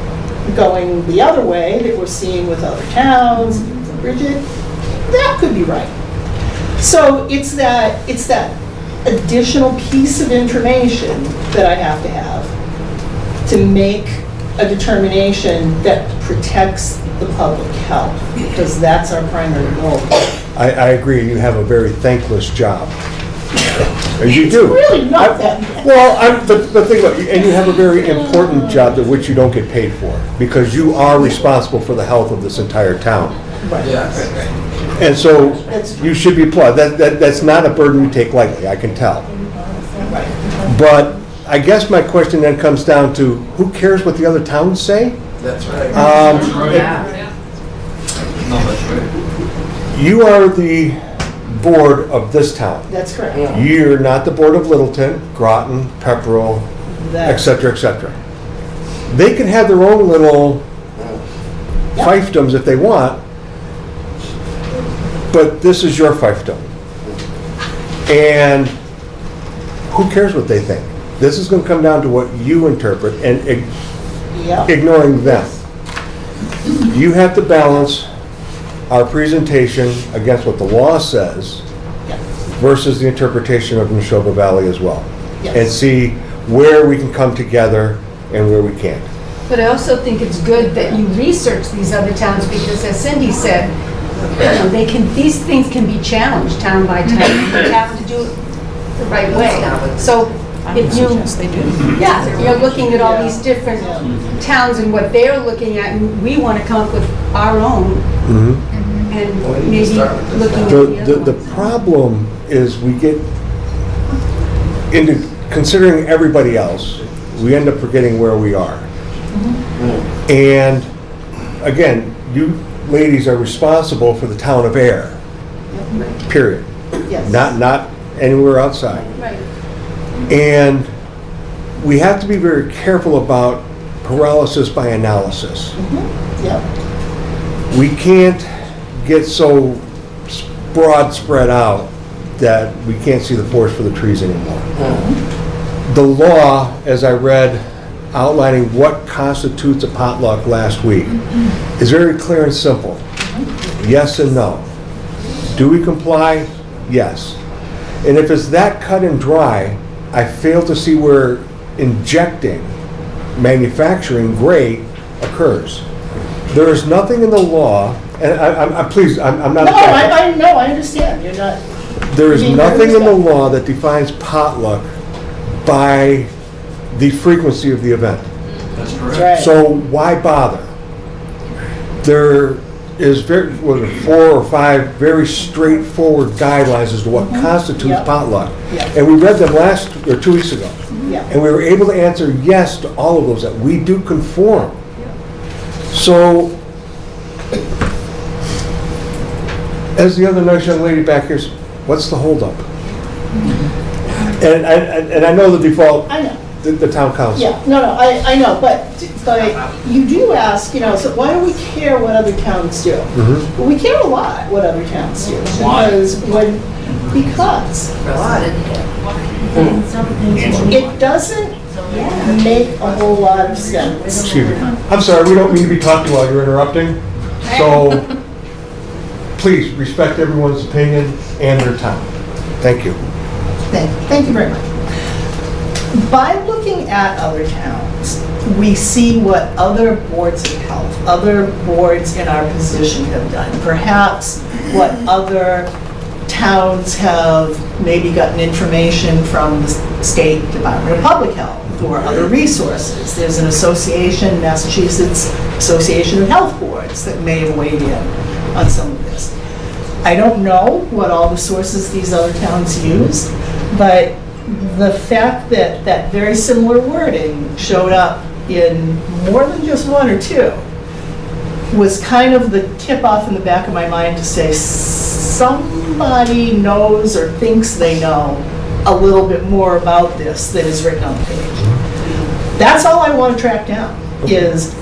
going the other way that we're seeing with other towns, Bridget, that could be right. So it's that additional piece of information that I have to make a determination that protects the public health, because that's our primary goal. I agree, you have a very thankless job. You do. It's really not that. Well, but think about it, and you have a very important job that which you don't get paid for, because you are responsible for the health of this entire town. Right. And so, you should be applauded. That's not a burden you take lightly, I can tell. Right. But I guess my question then comes down to, who cares what the other towns say? That's right. You are the board of this town. That's correct. You're not the board of Littleton, Groton, Pepperell, et cetera, et cetera. They can have their own little fiefdoms if they want, but this is your fiefdom. And who cares what they think? This is going to come down to what you interpret and ignoring them. You have to balance our presentation against what the law says versus the interpretation of Neshoba Valley as well. And see where we can come together and where we can't. But I also think it's good that you research these other towns, because as Cindy said, these things can be challenged town by town. You have to do it the right way. So if you, you're looking at all these different towns and what they're looking at, and we want to come up with our own, and maybe looking at the other The ones. problem is we get into considering everybody else, we end up forgetting where we are. And again, you ladies are responsible for the town of Ayer, period. Yes. Not anywhere outside. Right. And we have to be very careful about paralysis by analysis. Yep. We can't get so broad spread out that we can't see the forest for the trees anymore. The law, as I read outlining what constitutes a potluck last week, is very clear and simple. Yes and no. Do we comply? Yes. And if it's that cut and dry, I fail to see where injecting manufacturing gray occurs. There is nothing in the law, and I'm pleased, I'm not. No, I understand. You're not. There is being nothing in the respectful. law that defines potluck by the frequency of the event. That's That's correct. right. So why bother? There is 4 or 5 very straightforward guidelines as to what constitutes Yep. potluck. Yep. And we read them 2 weeks ago. Yeah. And we were able to answer yes to all of those, that we do conform. So, as the other nice young lady back here, what's the holdup? And I know the default, I know. the town council. Yeah, no, I know, but you do ask, so why do we care what other towns do? Mhm. Well, we care a lot what other towns do. Why? Because it doesn't make a whole lot of sense. Excuse me. I'm sorry, we don't mean to be talking while you're interrupting. So, please respect everyone's opinion and their time. Thank you. Thank you very much. By looking at other towns, we see what other boards of health, other boards in our position have done. Perhaps what other towns have maybe gotten information from the State Department of Public Health or other resources. There's an association, Massachusetts Association of Health Boards, that may have weighed in on some of this. I don't know what all the sources these other towns use, but the fact that that very similar wording showed up in more than just 1 or 2 was kind of the tip off in the back of my mind to say somebody knows or thinks they know a little bit more about this than is written on the page. That's all I want to track down is,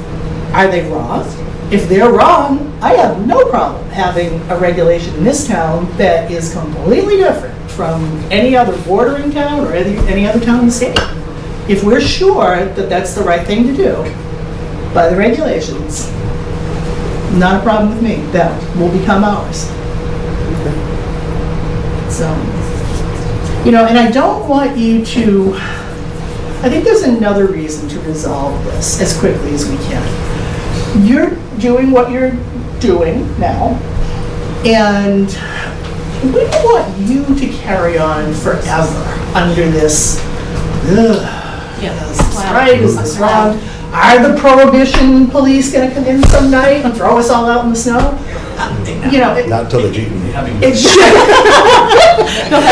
are they wrong? If they're wrong, I have no problem having a regulation in this town that is completely different from any other bordering town or any other town in the state. If we're sure that that's the right thing to do by the regulations, not a problem with me. That will become ours. So, and I don't want you to, I think there's another reason to resolve this as quickly as we can. You're doing what you're doing now, and we don't want you to carry on forever under this, is this right, is this wrong? Are the Prohibition police gonna come in some night and throw us all out in the snow? Not until the Jeep. It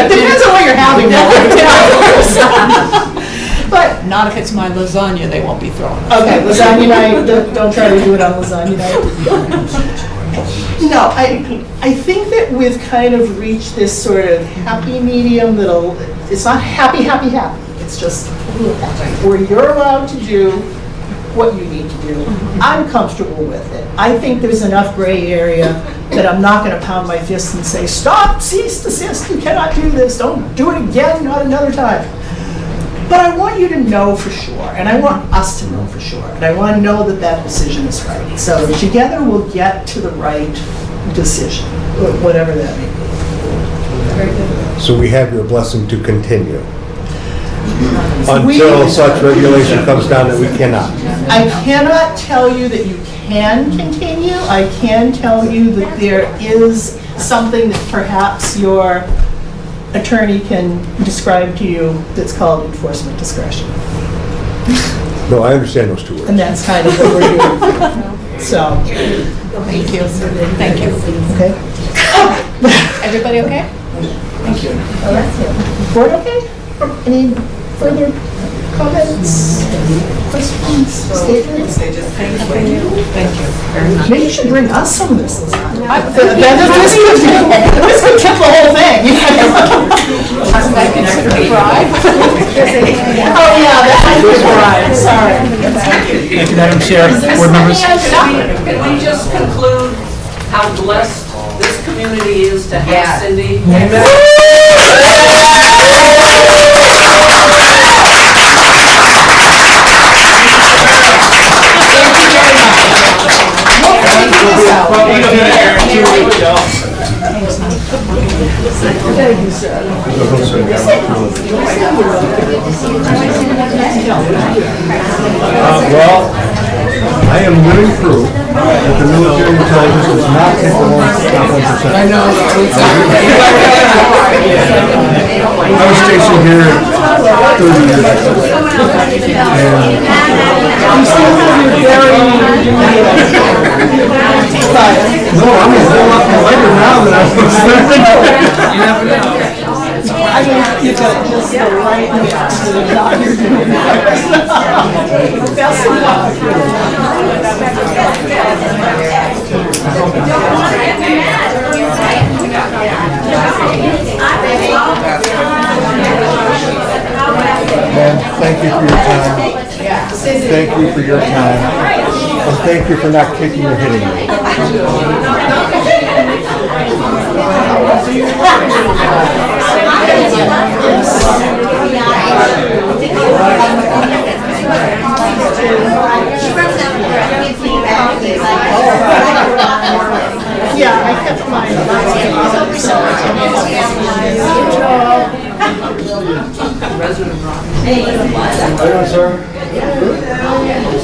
depends on what you're having now. But, Not if it's my lasagna, they won't be throwing. okay, lasagna night, don't try to do it on lasagna night. No, I think that we've kind of reached this sort of happy medium it's not happy. It's just where you're allowed to do what you need to do. I'm comfortable with it. I think there's enough gray area that I'm not going to pound my fist and say, stop, cease, desist, you cannot do this, don't do it again, not another time. But I want you to know for sure, and I want us to know for sure, and I want to know that that decision is right. So together we'll get to the right decision, whatever that may be. So we have your blessing to continue. Until such regulation comes down that we cannot. I cannot tell you that you can continue. I can tell you that there is something that perhaps your attorney can describe to you that's called enforcement discretion. No, I understand those two words. And that's kind of what we're doing. So, Thank you. Thank you. okay? Everybody okay? Thank you. Board okay? Any further comments, questions, statements? Thank you very much. Maybe you should bring us some of this. This could tip the whole thing. Oh, yeah, that was right, sorry. Thank you, Madam Chair, board members. Can we just conclude how blessed this community is to have Cindy? Well, I am living proof that the military intelligence does not take the top 1%. I know. I was stationed here 30 years ago. No, I'm a whole lot lighter now than I was then. You never know. I mean, you've got just the right mix to the job you're doing. Best of luck. Man, thank you for your time. Thank you for your time. And thank you for not kicking or hitting me. Yeah, I kept mine. How you doing, sir?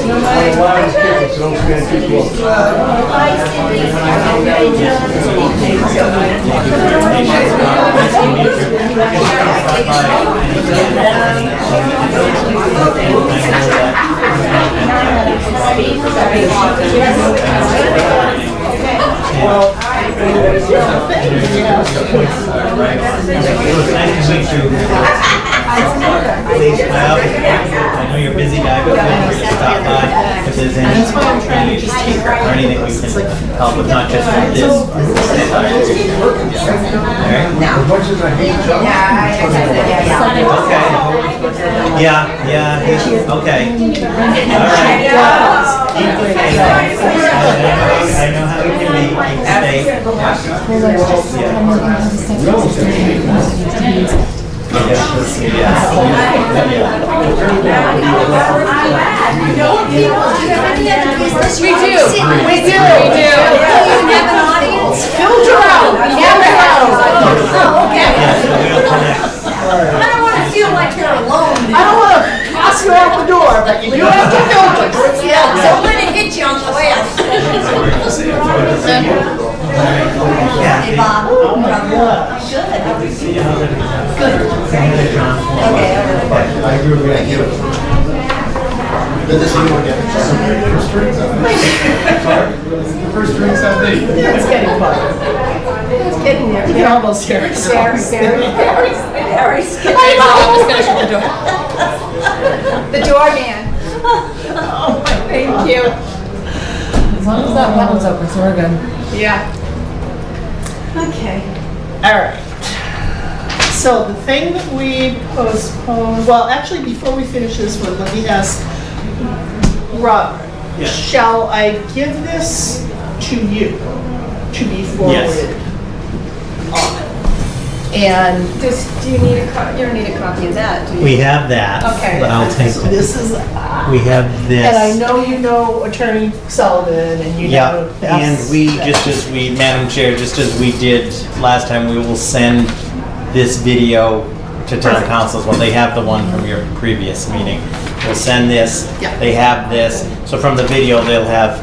My line is kicking, so don't stand too close. Well, it's nice to meet you. Please, my office, I know you're a busy guy, but feel free to stop by if there's any or anything we can help with, not just with this. As much as I hate Chuck. Okay. Yeah, okay. All right. I know how it can be, We do. Filter out. Oh, okay. connect. I don't want to feel like you're alone. I don't want to toss you out the door, but you do have to filter. Yeah, so let it hit you on the way out. Hey, Bob. Oh my God. Okay, all right. I agree with you. Good to see you again. First drinks I think. It's getting fun. It's getting there. You're almost here. Very skippy. I know. The doorman. Oh my Thank you. As long as that one's open, so we're good. Yeah. Okay. All right. So the thing that we postponed, well, actually, before we finish this one, let me ask Robert, Yes. shall I give this to you to be forwarded on? And Do you need a copy? You don't need a copy of that, do you? We have that. Okay. But I'll take so it. this is, We have this. and I know you know Attorney Sullivan and you Yeah, know. and Madam Chair, just as we did last time, we will send this video to town Perfect. council as well. They have the one from your previous meeting. We'll send this, Yeah. they have this. So from the video, they'll have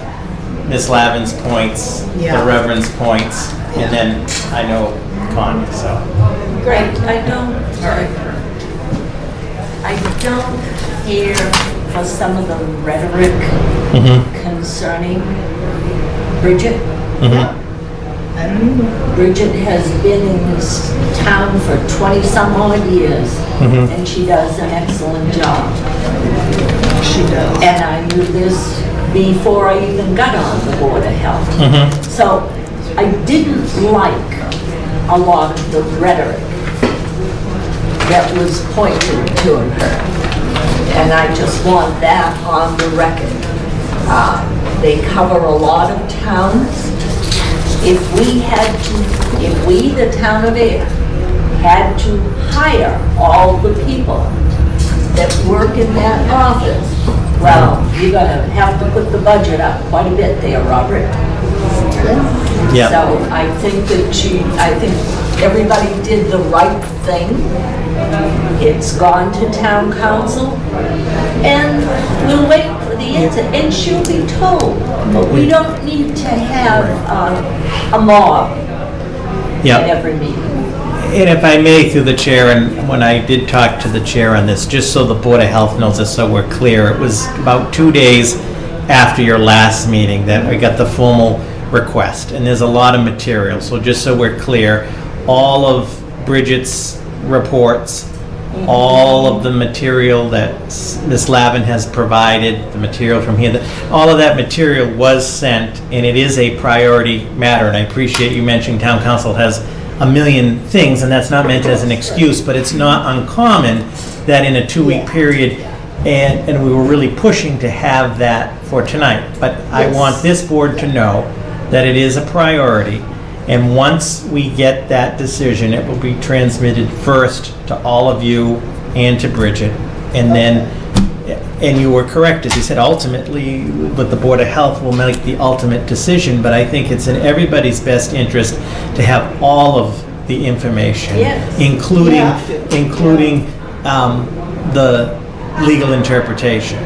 Miss Lavin's points, the Yeah. Reverend's points, and then I know Connie, so. Great. I don't hear for some of the rhetoric concerning Bridget. I don't know. Bridget has been in this town for 20-some odd years, and she does an excellent job. She does. And I knew this before I even got on the Board of Health. So I didn't like a lot of the rhetoric that was pointed to her. And I just want that on the record. They cover a lot of towns. If we, the town of Ayer, had to hire all the people that work in that office, well, you're gonna have to put the budget up quite a bit there, Robert. Yeah. So I think I think everybody did the right thing. It's gone to town council, and we'll wait for the answer, and she'll be told. But we don't need to have a mob Yeah. at every meeting. And if I may, through the chair, and when I did talk to the chair on this, just so the Board of Health knows this, so we're clear, it was about 2 days after your last meeting that we got the formal request, and there's a lot of material, so just so we're clear, all of Bridget's reports, all of the material that Ms. Lavin has provided, the material from here, all of that material was sent, and it is a priority matter, and I appreciate you mentioning town council has a million things, and that's not meant as an excuse, but it's not uncommon that in a 2-week period, and we were really pushing to have that for tonight. But I want this board to know that it is a priority, and once we get that decision, it will be transmitted first to all of you and to Bridget, and then, and you were correct, as you said, ultimately, but the Board of Health will make the ultimate decision, but I think it's in everybody's best interest to have all of the information, Yes. including the legal interpretation.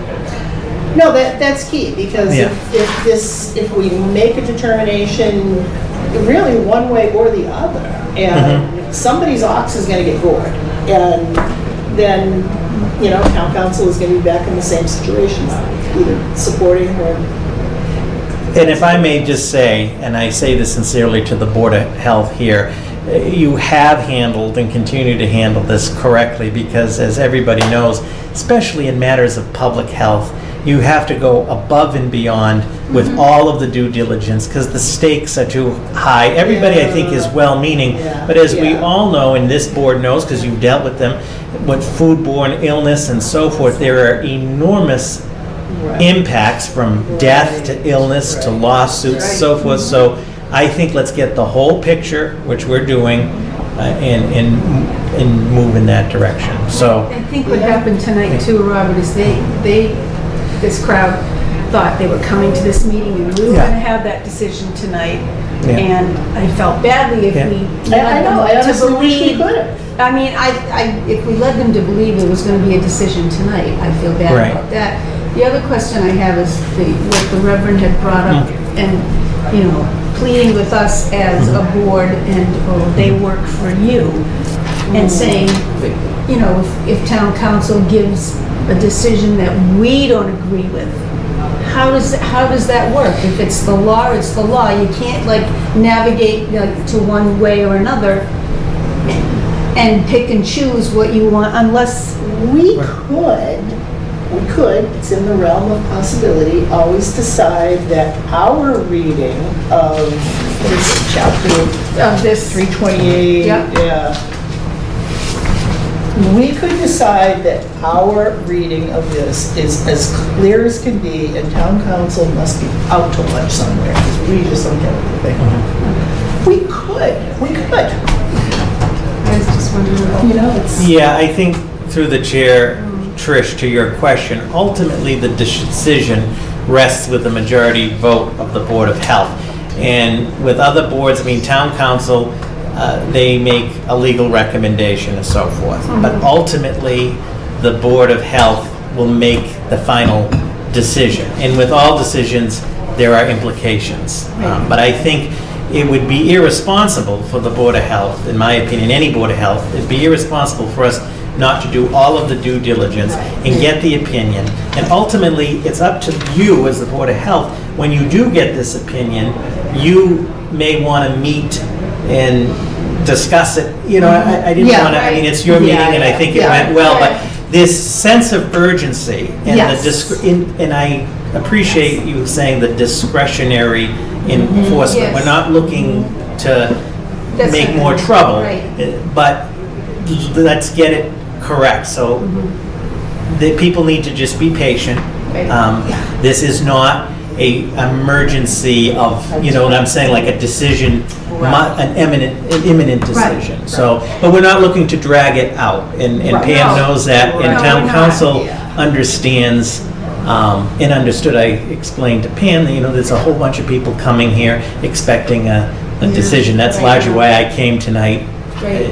No, that's key, because Yeah. if we make a determination, really one way or the other, and somebody's ox is gonna get gored, and then, town council is gonna be back in the same situation, either supporting or. And if I may just say, and I say this sincerely to the Board of Health here, you have handled and continue to handle this correctly, because as everybody knows, especially in matters of public health, you have to go above and beyond with all of the due diligence, because the stakes are too high. Everybody, I think, is well-meaning, but as we all know, and this board knows, because you've dealt with them, with foodborne illness and so forth, there are enormous impacts from death to illness to lawsuits, so forth. So I think let's get the whole picture, which we're doing, and move in that direction. So I think what happened tonight too, Robert, is this crowd thought they were coming to this meeting and we were gonna have that decision tonight. Yeah. And I felt badly if Yeah. we I led know, I them to honestly wish we believe. could. I mean, if we led them to believe there was gonna be a decision tonight, I feel bad Right. about that. The other question I have is what the Reverend had brought up and, you know, pleading with us as a board and, oh, they work for you. And saying, you know, if town council gives a decision that we don't agree with, how does that work? If it's the law, it's the law. You can't like navigate like, to one way or another and pick and choose what you want unless We could, it's in the realm of possibility, always decide that our reading of, what is it, chapter of this. 328, Yep. yeah. We could decide that our reading of this is as clear as can be, and town council must be out to lunch somewhere, because we just don't get anything. We could. I was just wondering. You know, it's. Yeah, I think through the chair, Trish, to your question, ultimately the decision rests with the majority vote of the Board of Health. And with other boards, I mean, town council, they make a legal recommendation and so forth. But ultimately, the Board of Health will make the final decision. And with all decisions, there are implications. But I think it would be irresponsible for the Board of Health, in my opinion, any Board of Health, it'd be irresponsible for us not to do all of the due diligence and get the opinion. And ultimately, it's up to you as the Board of Health. When you do get this opinion, you may want to meet and discuss it. You know, I didn't Yeah, want to, I mean, right. it's your meeting Yeah, and I think it yeah, went well, right. but this sense of urgency and Yes. and I appreciate you saying the discretionary enforcement. Yes. We're not looking to That's make right. more trouble, Right. but let's get it correct. So the people need to just be patient. This is not a emergency of, you know what I'm saying, like a decision, an imminent decision. So, but we're not looking to drag it out, and Pam knows that, and No, town we're not. council understands, and understood. I explained to Pam that, you know, there's a whole bunch of people coming here expecting a decision. That's Right. largely why I came tonight Right.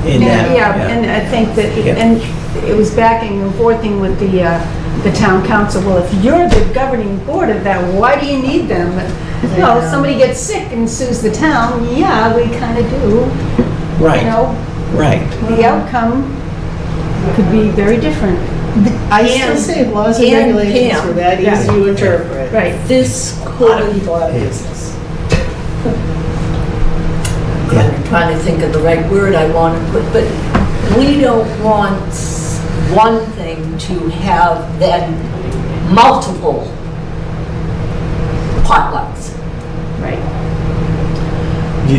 in that. Yeah, and I think that, Yeah. and it was backing and forthing with the town council. Well, if you're the governing board of that, why do you need them? You know, if somebody gets sick and sues the town, yeah, we kind of do. You Right, know, right. the outcome could be very different. I still say laws and and regulations Pam. are that easy to interpret. Right. This A lot of could, people out of business. I'm trying to think of the right word I want to put, but we don't want one thing to have then multiple potlucks. Right.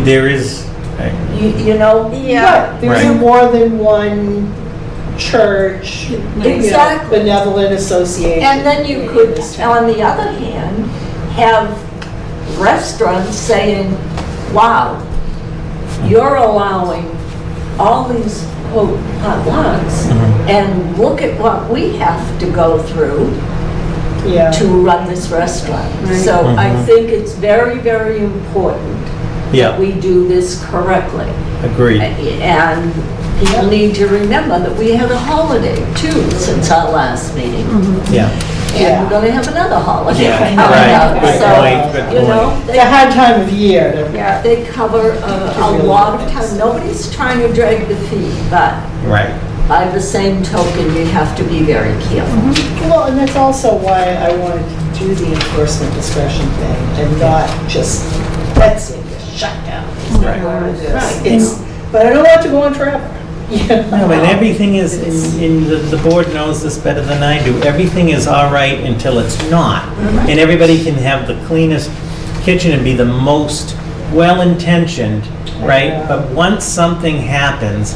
There is, You know? Right, there's Right. more than one church, you know, Exactly. benevolent association. And then you could, on the other hand, have restaurants saying, wow, you're allowing all these quote potlucks, and look at what we have to go through Yeah. to run this restaurant. Right. So I think it's very, very important yeah, that we do this correctly. agreed. And people need to remember that we had a holiday too since our last meeting. Yeah, And we're gonna have another holiday Yeah, coming right. up. Good So, point, good you know, It's a hard time of year to. Yeah. they cover a lot of time. Nobody's trying to drag the feet, but right. by the same token, you have to be very careful. Well, and that's also why I wanted to do the enforcement discretion thing and not just, that's it, just shut down. Right. It's, but I don't want it to go on forever. No, but everything is, in the board knows this better than I do, everything is all right until it's not. And everybody can have the cleanest kitchen and be the most well-intentioned, right? But once something happens,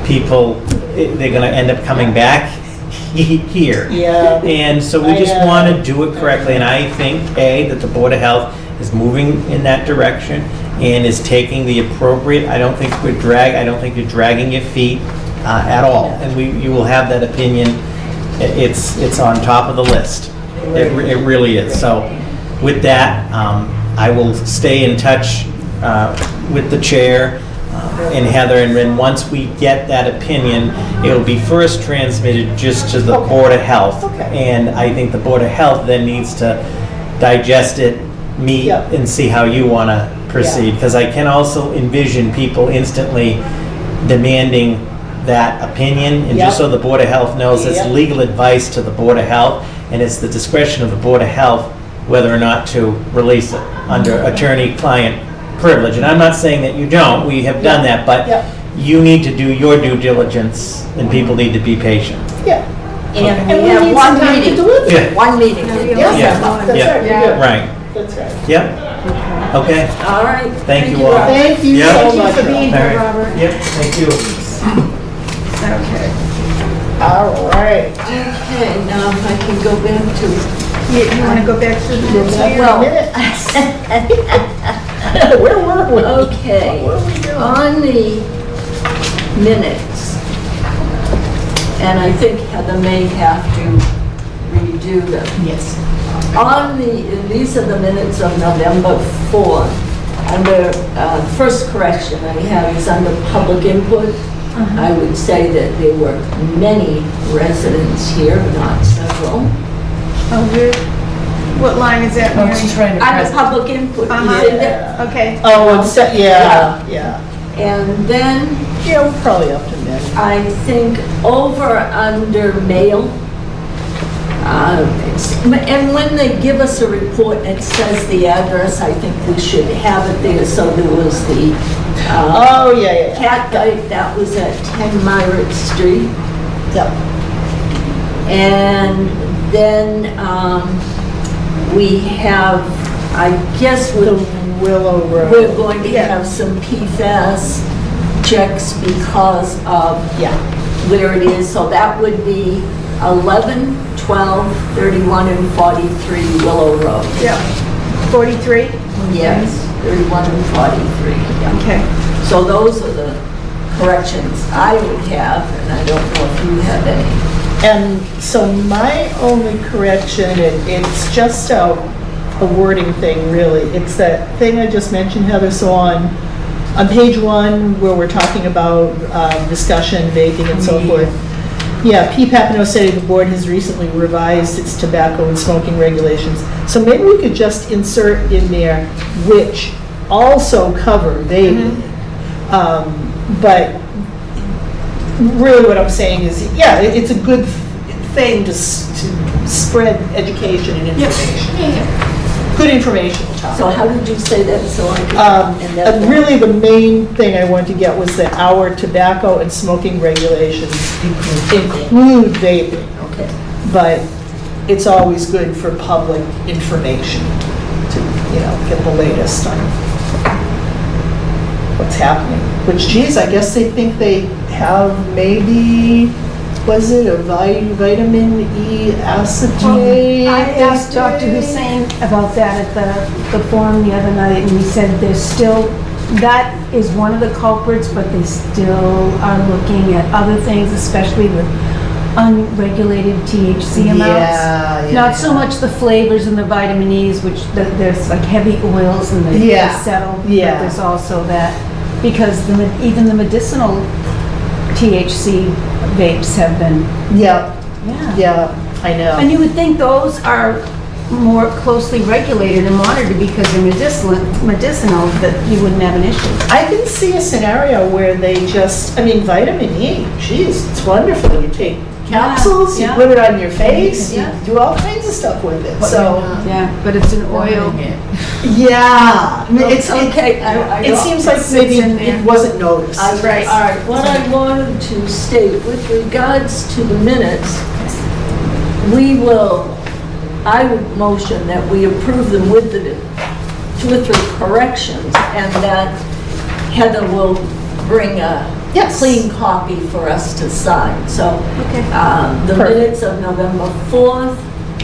people, they're gonna end up coming back here. Yeah. And so we just want to do it correctly, and I think, A, that the Board of Health is moving in that direction and is taking the appropriate, I don't think you're dragging your feet at all. And you will have that opinion, it's on top of the list. It really is. So with that, I will stay in touch with the chair and Heather, and then once we get that opinion, it'll be first transmitted just to the Board of Health. And I think the Board of Health then needs to digest it, meet, and see how you want to proceed. Because I can also envision people instantly demanding that opinion, and just so the Board of Health knows, it's legal advice to the Board of Health, and it's the discretion of the Board of Health whether or not to release it under attorney-client privilege. And I'm not saying that you don't, we have done that, but you need to do your due diligence, and people need to be patient. And And we we have need one some time to meeting. deliver. Yeah. One meeting. That's right, we do. Right. That's right. Yep. Okay. All right. Thank you all. Thank you Yep. so Thank you much. for being All here, right. Robert. Yep, thank you. Okay. All right. Okay, now if I can go back to, You want to go back to the minutes? well, Where were we? okay, What were we doing? on the minutes, and I think Heather may have to redo them. Yes. On these are the minutes of November 4th. Under, first correction I have is under public input. I would say that there were many residents here, not several. Oh, what line is that, Mary? Under public input, you see that? Okay. Oh, it's, yeah. And then Yeah, we're probably up to that. I think over under mail, and when they give us a report and it says the address, I think we should have it there. So there was the Oh, yeah. cat bite, that was at 10 Myrick Street. Yep. And then we have, I guess The Willow Road. we're going to have some PFAS checks because of where it is. So that would be 11, 12, 31, and 43 Willow Road. Yeah. 43? Yes, 31 and 43. Yeah. Okay. So those are the corrections I would have, and I don't know if you have any. And so my only correction, it's just a wording thing, really. It's that thing I just mentioned, Heather, so on page 1, where we're talking about discussion, vaping and so forth. Yeah, P. Papineau said the board has recently revised its tobacco and smoking regulations. So maybe we could just insert in there, which also cover vaping. But really what I'm saying is, it's a good thing to spread education and information. Good informational topic. So how did you say that, so I can... Really, the main thing I wanted to get was that our tobacco and smoking regulations include vaping. Okay. But it's always good for public information to, get the latest on what's happening. Which, geez, I guess they think they have maybe, was it a vitamin E acetate? I asked Dr. Hussein about that at the forum the other night, and he said there's still, that is one of the culprits, but they still are looking at other things, especially with unregulated THC amounts. Not so much the flavors and the vitamin E's, which there's like heavy oils and they settle. But there's also that, because even the medicinal THC vapes have been. Yeah, I know. And you would think those are more closely regulated and monitored because they're medicinal, that you wouldn't have an issue. I can see a scenario where they just, vitamin E, geez, it's wonderful. You take capsules, you put it on your face, you do all kinds of stuff with it, so. Yeah, but it's an oil. It's Okay. It seems like maybe it wasn't noticed. Right. All right, what I wanted to state with regards to the minutes, I would motion that we approve them with the 2 or 3 corrections, and that Heather will bring a clean copy for us to sign. So the minutes of November 4th,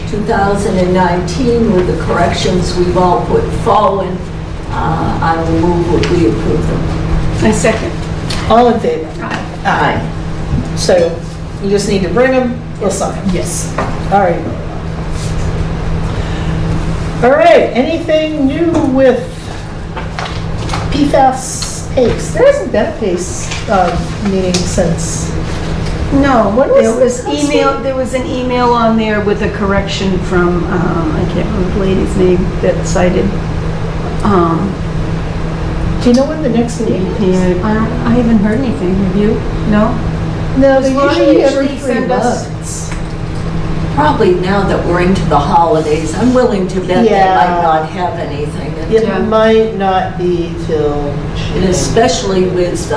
2019, with the corrections we've all put forward, I will move that we approve them. I second. All in favor? Aye. So you just need to bring them, we'll sign. Yes. All right. All right, anything new with PFAS PACE? There hasn't been a PACE meeting since. No, When was there was the last email, one? there was an email on there with a correction from, I can't remember the lady's name that cited, Do you know when the next meeting is? yeah, I haven't heard anything, have you? No? No, they Well, they usually every usually 3 send us- months. Probably now that we're into the holidays, I'm willing to bet they Yeah. might not have anything. It might not be till And June. especially with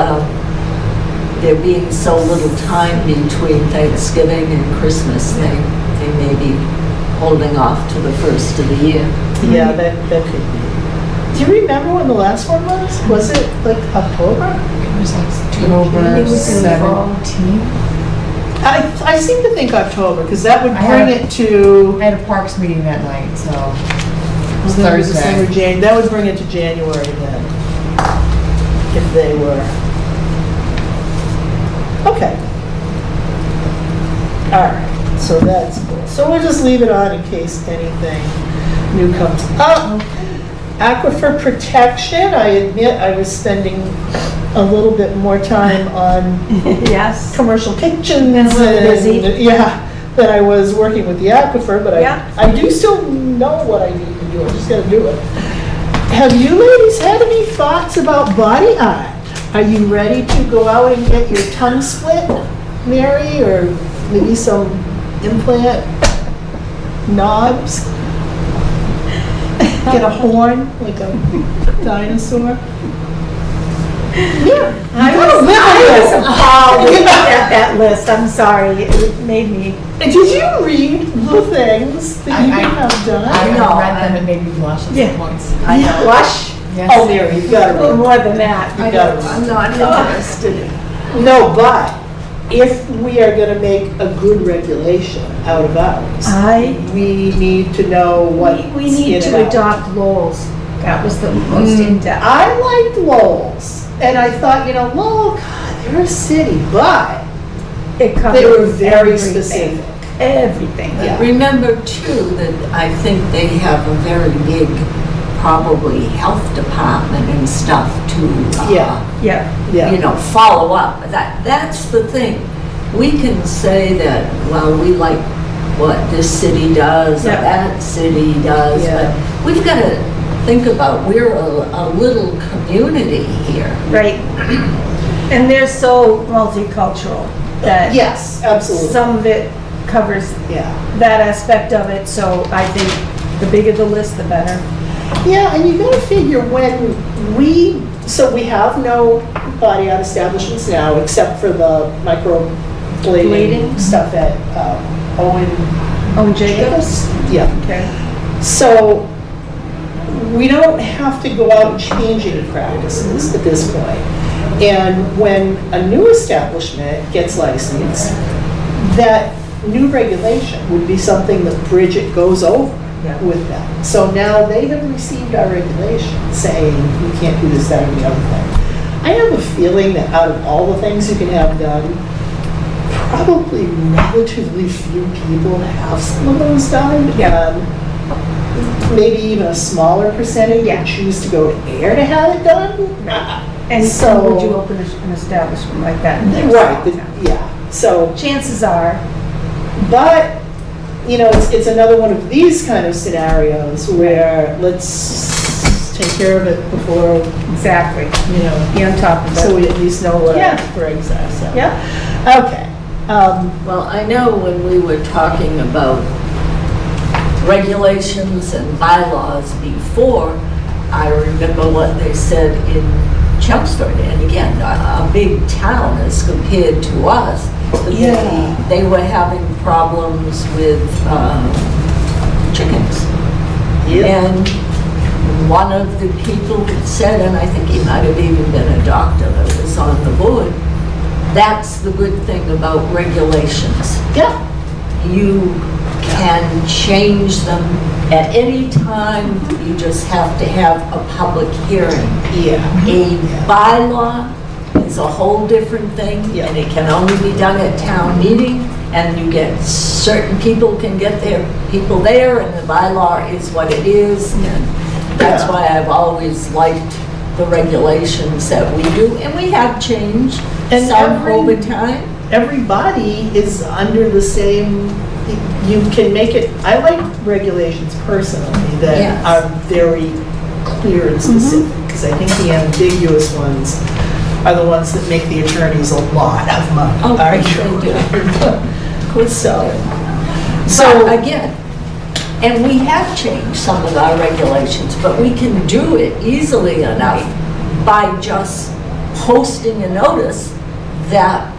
there being so little time between Thanksgiving and Christmas, they may be holding off to the first of the year. Yeah, that could be. Do you remember when the last one was? Was it like October? It was October It was in the fall. 17th. I seem to think October, because that would I bring had- it to. I had a Parks meeting that night, so it was November, December, Thursday. that would bring it to January then, if they were. Okay. All right, so that's cool. So we'll just leave it on in case anything new comes up. Aquifer protection, I admit I was spending a little bit more time on Yes. commercial kitchens Been a little busy. yeah, than I was working with the aquifer, but Yeah. I do still know what I need to do, I just gotta do it. Have you ladies had any thoughts about body art? Are you ready to go out and get your tongue split, Mary, or maybe some implant knobs? Get a horn, like a dinosaur? Yeah. I was appalled at that list, I'm sorry, it made me. Did you read the things that you have done? I know, read them and made me blush at Yeah. some points. I know. Blush? Yes. Oh, Mary, you've got to read. More than that. You've got to read. I'm not interested. No, but if we are going to make a good regulation out of ours, we need to know what We need to adopt Lowell's, that was the most in-depth. I liked Lowell's, and I thought, Lowell, God, they're a city, but It covered they were very everything. specific. Everything. Yeah. Remember too that I think they have a very big, probably health department and stuff to, Yeah. Yeah. follow up. That's the thing. We can say that, well, we like what this city does or Yeah. that city does, Yeah. but we've got to think about, we're a little community here. Right. And they're so multicultural that. Yes, absolutely. Some of it covers Yeah. that aspect of it, so I think the bigger the list, the better. Yeah, and you gotta figure when we have no body art establishments now, except for the microblading Blading? stuff at Owen Oh, Jacobs? Yeah. Okay. So we don't have to go out and change any practices at this point. And when a new establishment gets licensed, that new regulation would be something that Bridget goes over with them. So now they have received our regulation saying you can't do this, that, or the other thing. I have a feeling that out of all the things you can have done, probably relatively few people have some of those done. Maybe even a smaller percentage would choose to go to Ayer to have it done. And So- so would you open an establishment like that? in next Right, town? yeah, so, Chances are, but, it's another one of these kind of scenarios where let's take care of it before, exactly, be on top of so it. we at least know what Yeah. our regs are, so. Yeah. Okay. Well, I know when we were talking about regulations and bylaws before, I remember what they said in Chelmsford, and again, a big town as compared to us. But they were having problems with chickens. And one of the people had said, and I think he might have even been a doctor that was on the board, that's the good thing about regulations. Yeah. You can change them at any time, you just have to have a public hearing. Yeah. A bylaw is a whole different thing, and it can only be done at town meeting, and you get certain people can get their people there, and the bylaw is what it is, and that's why I've always liked the regulations that we do, and we have changed some over time. Everybody is under the same, you can make it, I like regulations personally that Yes. are very clear and specific, because I think the ambiguous ones are the ones that make the attorneys a lot of money. Oh, they do. So again, and we have changed some of our regulations, but we can do it easily enough by just posting a notice that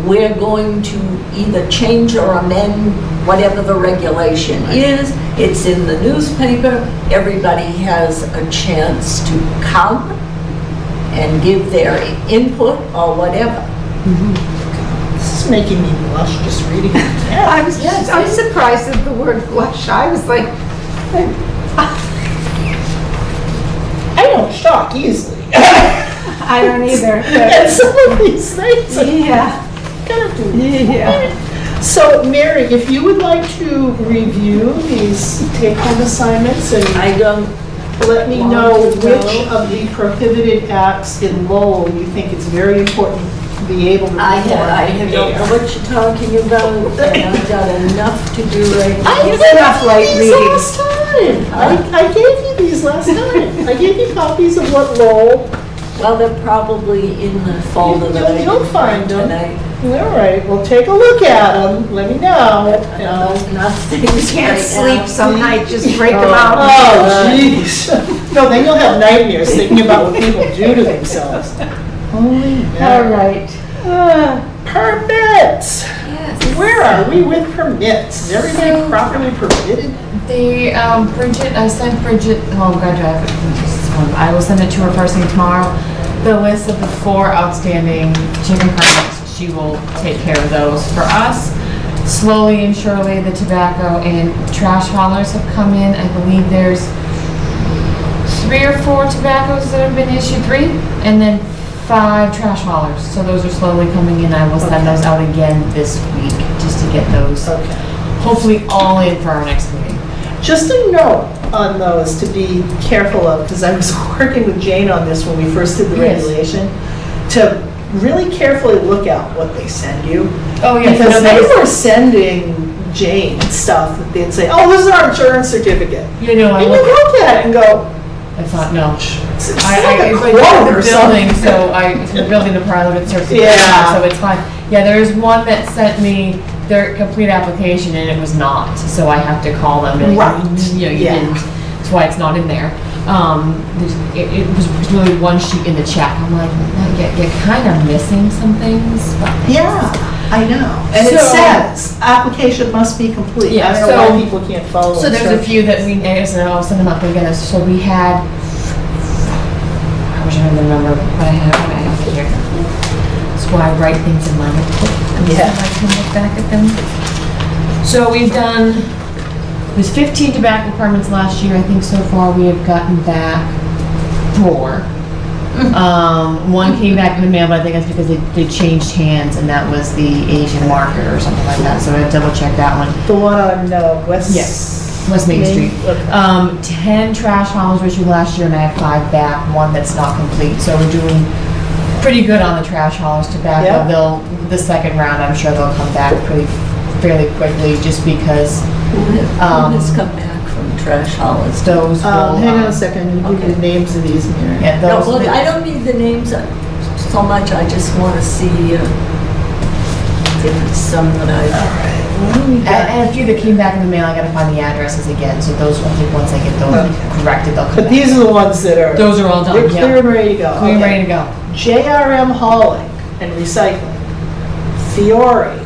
we're going to either change or amend whatever the regulation is. It's in the newspaper. Everybody has a chance to come and give their input or whatever. this is making me blush just reading it. Yeah. I'm surprised at the word blush. I was like, I don't shock easily. I don't either. And some of these things. Yeah. Yeah. So, Mary, if you would like to review these take-home assignments and I don't let me want know to which go. of the prohibited acts in Lowell you think it's very important to be able to I perform. don't know what you're talking about, and I've got enough to do right now. I gave you these last time. I gave you these last time. I gave you copies of what Lowell. Well, they're probably in the folder that I You'll didn't find them. tonight. All right, well, take a look at them. Let me know. Enough things Can't right sleep now. some night, just break them out. Oh, jeez. No, then you'll have nightmares thinking about what people do to themselves. Holy All right. Permits! Where are we with permits? Is everybody So- properly permitted? They, Bridget, I sent Bridget, oh God, I will send it to her first thing tomorrow. The list of the 4 outstanding chicken permits, she will take care of those for us. Slowly and surely, the tobacco and trash haulers have come in. I believe there's 3 or 4 tobaccos that have been issued, 3, and then 5 trash haulers. So those are slowly coming in. I will send those out again this week, just to get those hopefully all in for our next meeting. Just a note on those to be careful of, because I was working with Jane on this when we first did the Yes. regulation, to really carefully look at what they send you. Oh, yes. Because No, they those- were sending Jane stuff that they'd say, oh, this is our insurance certificate. You know, I And you look at it and go, I thought, no. it's It's like a like quote the or building, something. so it's the building department that serves the Yeah. so it's fine. Yeah, there's one that sent me their complete application and it was not, so I have to call them and, Right. you know, you Yeah. didn't, that's why it's not in there. It was really one sheet in the check. I'm like, you're kind of missing some things, but. yeah, I know. And it So- says, application must be complete. Yeah, I don't know why so- people can't follow. So there's a instructions. few that we, I'll send them up again. So we had, I wish I could remember what I have here. That's why I write things in my notebook. And so Yeah. I can look back at them. So we've done, there's 15 tobacco permits last year. I think so far we have gotten back 4. One came back in the mail, but I think that's because they changed hands and that was the Asian market or something like that. So I double check that one. The one on West. Yes. West Main Street. Okay. 10 trash haulers issued last year and I have 5 back, 1 that's not complete. So we're doing pretty good on the trash haulers tobacco. Yeah. The second round, I'm sure they'll come back fairly quickly just because Who has come back from trash haulers? those will. Hang on a second, you give me the names of these, Mary. Yeah, No, those. well, I don't need the names so much, I just want to see if it's some that I, And a few that came back in the mail, I gotta find the addresses again, so those, I think once I get those corrected, they'll come But back. these are the ones that are. Those are all done, They're yeah. clear and ready to go. Clean, Okay. ready to go. JRM Hauling and Recycling, Fiore,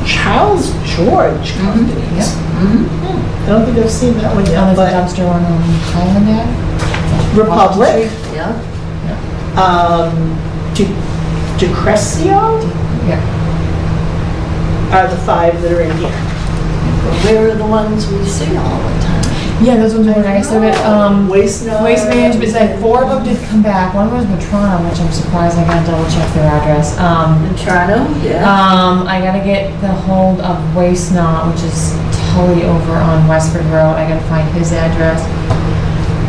Charles George Companies. I don't think I've seen that one Oh, yet, there's a but dumpster one on Highland Ave. Republic, yeah. Decrescio Yeah. are the 5 that are in here. Where are the ones we see all the time? Yeah, those ones were nice. So Waste no- Waste Management, like 4 of them did come back. One was Matrona, which I'm surprised I gotta double check their address. Toronto, yeah. I gotta get the hold of Waste Not, which is totally over on Westford Road. I gotta find his address.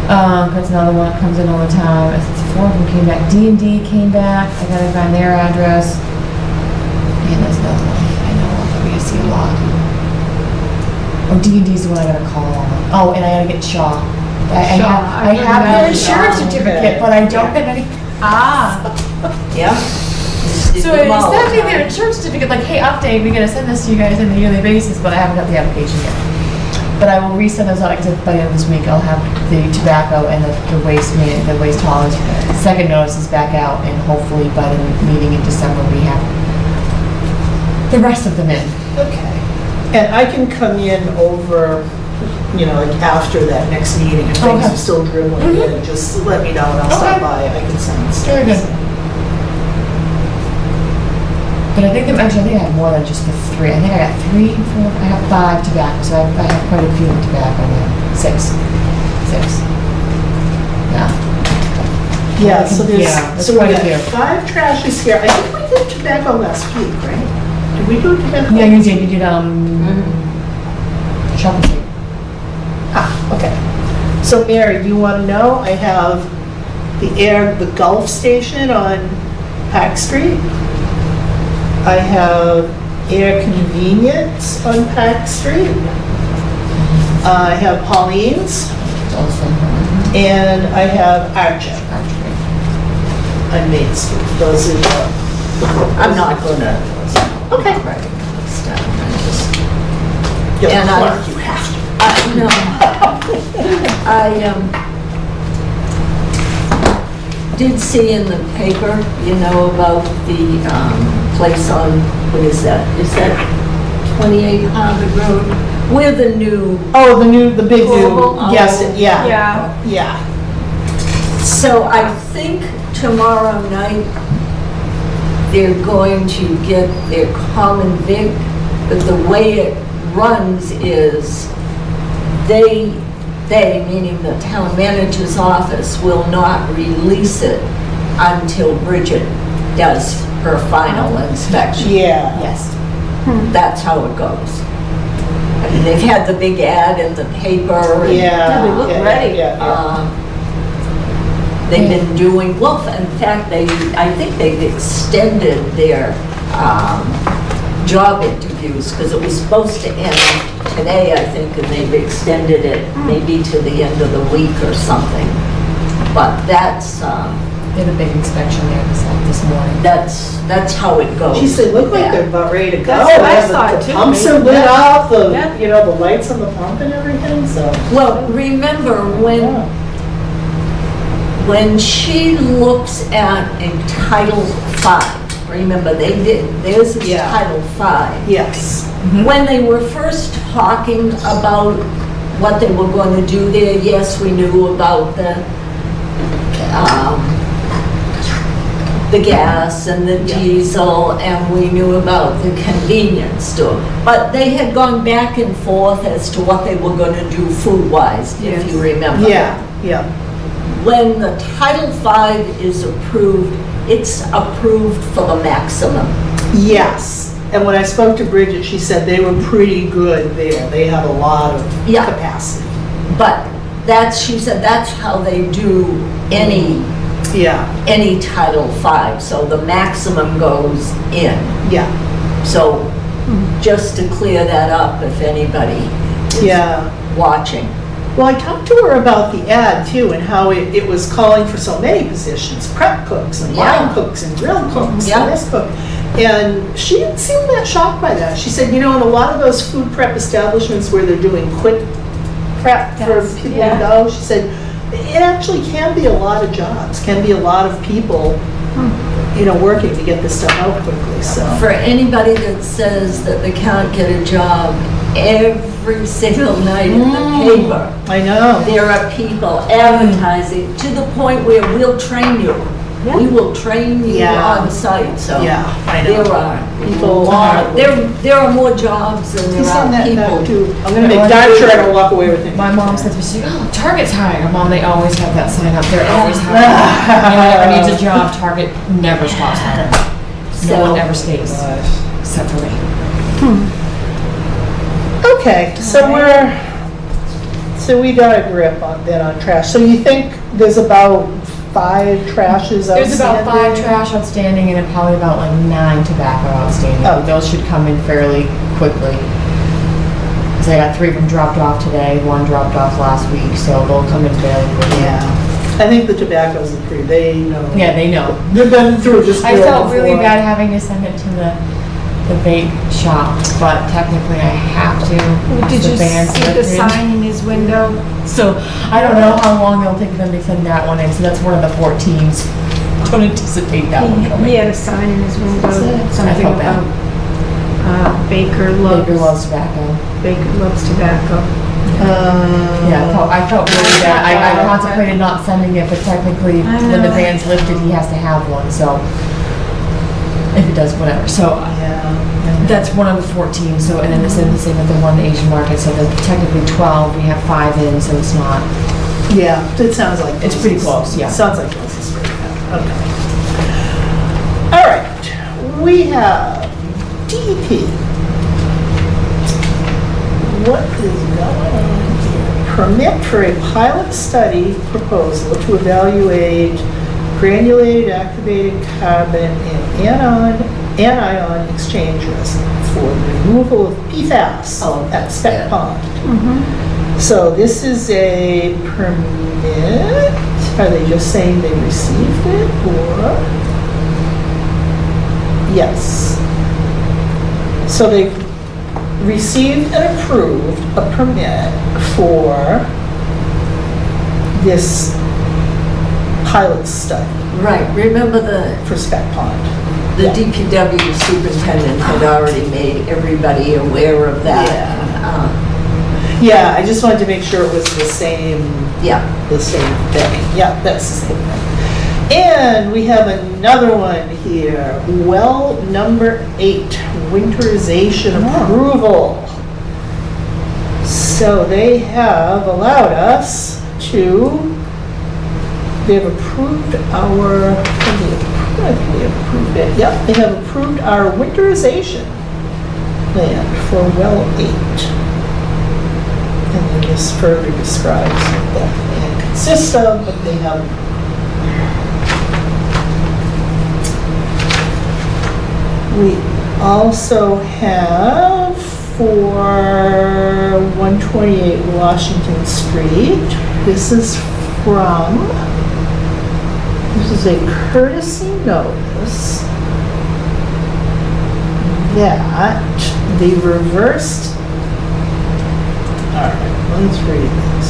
That's another one that comes in all the time. I think 4 of them came back. D&D came back. I gotta find their address. And there's another one. I know we see a lot. Oh, D&D's the one I gotta call. Oh, and I gotta get Shaw. I have their insurance certificate, but I don't have any. Yeah. So it sent me their insurance certificate, like, hey, update, we gotta send this to you guys on a yearly basis, but I haven't got the application yet. But I will resend those out, because by the end of this week, I'll have the tobacco and the waste haulers. Second notice is back out, and hopefully by the meeting in December, we have the rest of them in. Okay. And I can come in over, like after that next meeting, if things Okay. are still dribbling in, just let me know and I'll stop by, I can send stuff. Very good. But I think I have more than just the 3. I think I got 3, 4, I have 5 tobacco, so I have quite a few in tobacco now. 6. Yeah. Yeah, so Yeah, that's so we quite a got few. 5 trashes here. I think we did tobacco last week, right? Did we do tobacco? Yeah, you did, shopping street. Okay. So Ayer, you want to know? I have the Gulf Station on Pack Street. I have Ayer Convenience on Pack Street. I have Pauline's. And I have Archer on Main Street. Those are the... I'm not gonna. Okay. You're And the I- clerk, you have to. No. I did see in the paper, about the place on, what is that? Is that 28 Harvard Road? Where the new, Oh, the big new, Global? yes, yeah. Yeah. Yeah. so I think tomorrow night they're going to get their common vic, but the way it runs is they, meaning the town manager's office, will not release it until Bridget does her final inspection. Yeah. Yes. That's how it goes. I mean, they've had the big ad in the paper. And, Yeah. They look ready. Yeah. they've been doing, well, in fact, I think they've extended their job interviews, because it was supposed to end today, I think, and they've extended it maybe to the end of the week or something. But that's, They had a big inspection there this morning. that's how it goes. Geez, they look like they're about ready to go. That's what I Yeah, the- thought, The too, pumps maybe. are lit up, Yeah. the lights on the pump and everything, so. Well, remember, when she looks at a Title V, remember, theirs is Yeah. Title V. Yes. When they were first talking about what they were going to do there, yes, we knew about the gas and the diesel, and we knew about the convenience store. But they had gone back and forth as to what they were going to do food-wise, if you remember. Yeah, yeah. When the Title V is approved, it's approved for the maximum. Yes. And when I spoke to Bridget, she said they were pretty good there. They have a lot of Yeah. capacity. But she said that's how they do any Title V, so the maximum goes in. Yeah. So just to clear that up, if anybody is watching. Well, I talked to her about the ad too, and how it was calling for so many positions, prep cooks and line cooks and grill cooks and this cook. And she didn't seem that shocked by that. She said, in a lot of those food prep establishments where they're doing quick prep for people to go, she said, it actually can be a lot of jobs, can be a lot of people, working to get this stuff out quickly, so. For anybody that says that they can't get a job, every single night in the paper, I know. there are people advertising to the point where we'll train you. We will train you Yeah. on site, so. Yeah, I know. There are People- there are more jobs than there Send are that back people. to- I'm gonna make darn sure I don't walk away with it. My mom said to me, she's like, oh, Target's hiring. Mom, they always have that sign up. They're always hiring. Anyone ever needs a job, Target never stops hiring. No one ever stays, except for me. Okay, so we got a grip on that on trash. So you think there's about 5 trashes outstanding? There's about 5 trash outstanding and probably about like 9 tobacco outstanding. Oh. Those should come in fairly quickly. Because I got 3 of them dropped off today, 1 dropped off last week, so they'll come in fairly quickly. Yeah. I think the tobacco's the pretty, they know. Yeah, they know. They've been through this. I drill felt really before. bad having to send it to the vape shop, but technically I have to. Did The you band's see the lifted. sign in his window? So I don't know how long it'll take them to send that one in, so that's one of the 14s. Don't anticipate that one He coming. had a sign in his window, I something felt bad. about Baker loves. Baker loves tobacco. Baker loves tobacco. Yeah, I felt really bad. I contemplated not sending it, but technically, when the band's lifted, he has to have one, so. If it does, whatever. So that's one of the 14, so, and then it's the same with the one Asian market, so there's technically 12, we have 5 in, so it's not. Yeah, it sounds like. It's pretty close, yeah. Sounds like this is pretty good. Okay. All right, we have DEP. What is going on here? Permit for a pilot study proposal to evaluate granulated activated carbon and anion exchange resin for the removal of PFAS at Spec Pond. So this is a permit. Are they just saying they received it, or? Yes. So they received and approved a permit for this pilot study Right, remember for Spec Pond. the Yeah. DPW superintendent had already made everybody aware of that. Yeah, I just wanted to make sure it was the same Yeah. the same thing. Yeah, that's the same thing. And we have another one here, well number 8, winterization approval. So they have allowed us to, they have approved our, I think we approved it. Yep, they have approved our winterization plan for well 8. And then this further describes what that plan consists of, but they have. We also have for 128 Washington Street, this is a courtesy notice that the reversed. All right, let's read this.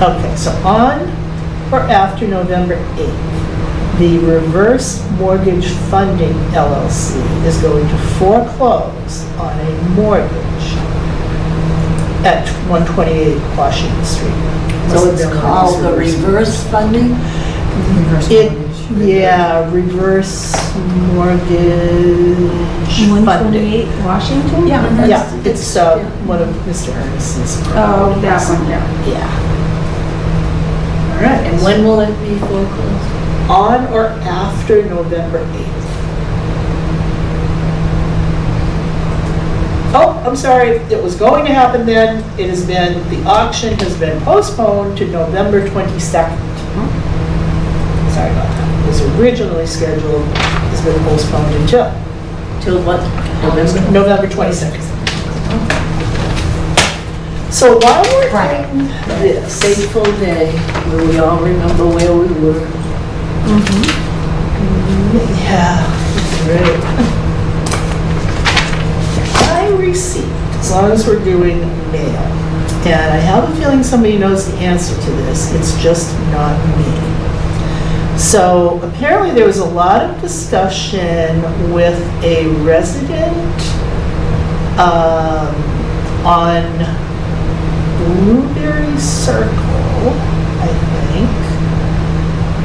Okay, so on or after November 8th, the Reverse Mortgage Funding LLC is going to foreclose on a mortgage at 128 Washington Street. So it's called the reverse funding? Yeah, reverse mortgage funding. 128 Washington? Yeah, it's one of Mr. Ernest's. Oh, that one, yeah. Yeah. All right. And when will it be foreclosed? On or after November 8th. Oh, I'm sorry, it was going to happen then. It has been, the auction has been postponed to November 22nd. Sorry about that. It was originally scheduled, has been postponed until Till what? November 22nd. So while we're doing this, Fateful day where we all remember where we were. yeah, right. I received, as long as we're doing mail, and I have a feeling somebody knows the answer to this, it's just not me. So apparently there was a lot of discussion with a resident on Blueberry Circle I think.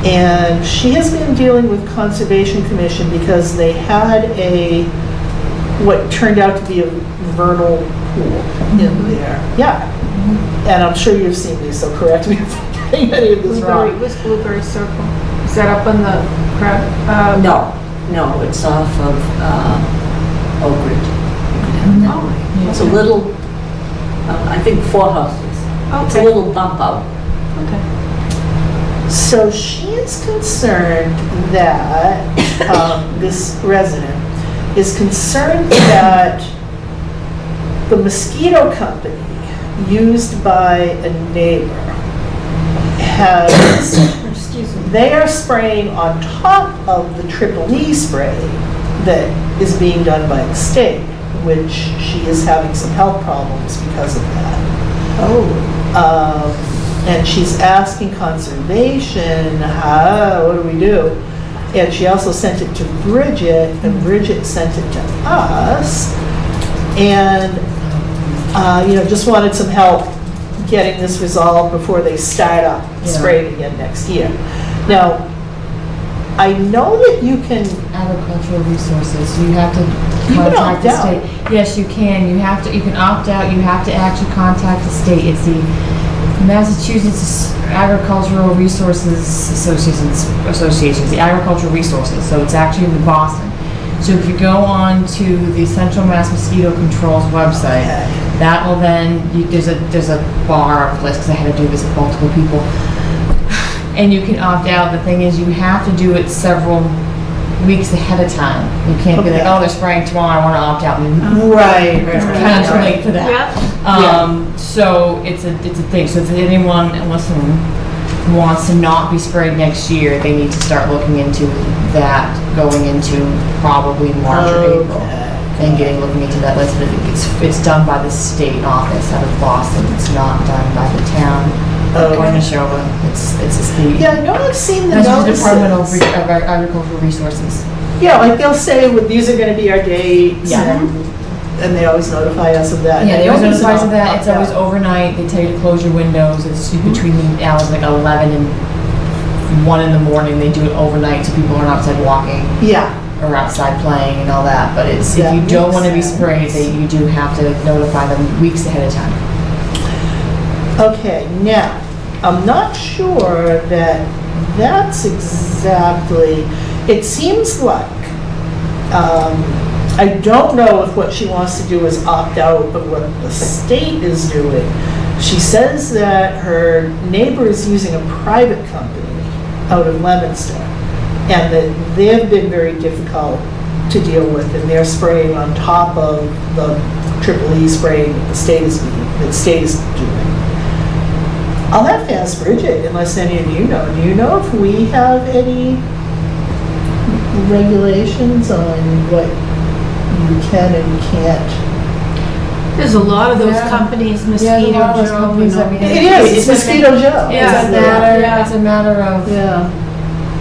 And she has been dealing with Conservation Commission because they had what turned out to be a vernal pool in there. Yeah. And I'm sure you've seen these, so correct me if I'm getting any of this wrong. What's Blueberry Circle? Is that up on the crab? No, it's off of Oak Ridge. It's a little, I think 4 houses. It's a little bump out. Okay. So she is concerned that, this resident is concerned that the mosquito company used by a neighbor they are spraying on top of the triple E spray that is being done by the state, which she is having some health problems because of that. And she's asking conservation, what do we do? And she also sent it to Bridget, and Bridget sent it to us. And, just wanted some help getting this resolved before they start up spraying again next year. Now, I know that you can... Agricultural resources, you have to You can contact the opt out. state. Yes, you can. You can opt out. You have to actually contact the state. It's the Massachusetts Agricultural Resources Association, the Agricultural Resources. So it's actually in Boston. So if you go on to the Central Mass Mosquito Control's website, that will then, there's a bar of lists, because I had to do this with multiple people. And you can opt out. The thing is, you have to do it several weeks ahead of time. You can't be like, oh, they're spraying tomorrow, I want to opt out. Right. Kind of too late for that. So it's a thing. So if anyone listening wants to not be sprayed next year, they need to start looking into that going into probably March or April. And looking into that list. It's done by the state office out of Boston. It's not done by the town. Or Neshoba. It's a state. Yeah, I know I've seen the Massachusetts notices. Department of Agricultural Resources. Yeah, like they'll say, well, these are going to be our dates, Yeah. and they always notify us of that. Yeah, they always notify us of that. opt It's always out. overnight. They tell you to close your windows. It's between the hours like 11 and 1 in the morning. They do it overnight so people aren't outside walking Yeah. or outside playing and all that. But it's That if you don't makes want to be sense. sprayed, you do have to notify them weeks ahead of time. Okay, now, I'm not sure that that's exactly, it seems like, I don't know if what she wants to do is opt out of what the state is doing. She says that her neighbor is using a private company out of Leominster, and that they've been very difficult to deal with, and they're spraying on top of the triple E spraying that the state is doing. I'll have to ask Bridget, unless any of you know. Do you know if we have any regulations on what you can and can't? There's a lot of those Yeah. companies, Yeah, Mosquito there's a lot of those Joe. companies that we- It is, it's Mosquito Joe. It's a matter of, Yeah.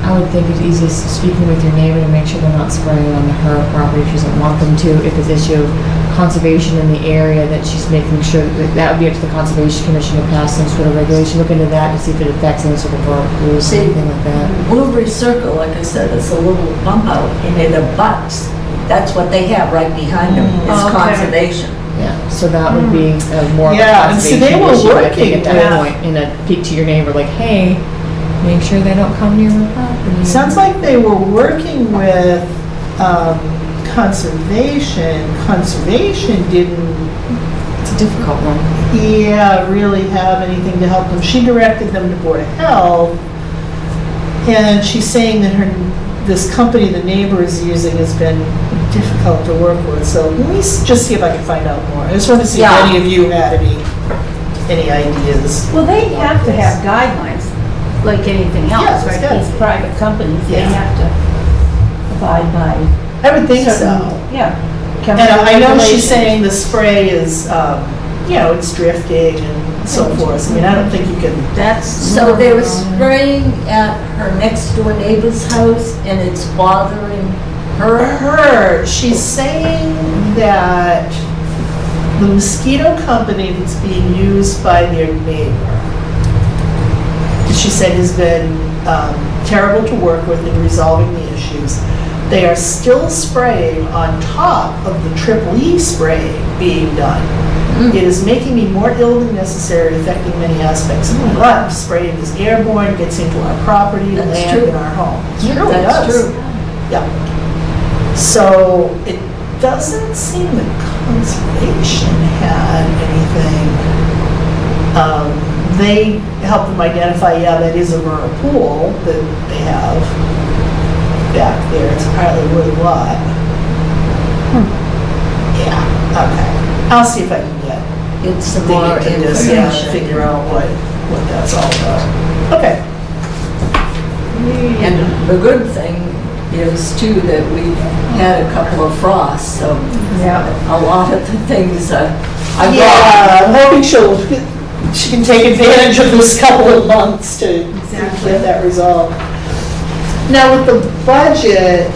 I would think it's easiest speaking with your neighbor to make sure they're not spraying on her property if she doesn't want them to. If it's issue of conservation in the area, that she's making sure that would be up to the Conservation Commission to pass some sort of regulation. Look into that to see if it affects any sort of rules or anything like that. Blueberry Circle, like I said, it's a little bump out and it abuts. That's what they have right behind them, is Okay. conservation. Yeah, so that would be more of a Yeah, and see, they conservation were issue, I working think, at that with- point, in a peek to your neighbor, like, hey, make sure they don't come near my property. Sounds like they were working with conservation. Conservation didn't, It's a difficult one. really have anything to help them. She directed them to Board of Health, and she's saying that this company the neighbor is using has been difficult to work with. So let me just see if I can find out more. I just want to see if any of you had any ideas. Well, they have to have guidelines, like anything Yeah, else, it's right? gotta These be. private companies, they Yeah. have to abide by. I would think certain- so. Yeah. And I know she's Regulations. saying the spray is, it's drifting and so forth. I mean, I don't think you can. That's. So they were spraying at her next door neighbor's house and it's bothering her? She's saying that the mosquito company that's being used by their neighbor she said has been terrible to work with in resolving the issues. They are still spraying on top of the triple E spray being done. It is making me more ill than necessary, affecting many aspects of my life. Spraying is airborne, gets into our property, That's land, true. and our home. It Yeah, really that's does. true. Yeah. So it doesn't seem that conservation had anything. They helped them identify, yeah, that is a vernal pool that they have back there. It's a partly wooded lot. Yeah, okay. I'll see if I can get Get some dig more into this, yeah, information. figure out what that's all about. Okay. And the good thing is too that we've had a couple of frosts, so a lot of the things I Yeah, I'm hoping she can take advantage of this couple of months to get that resolved. Now with the budget,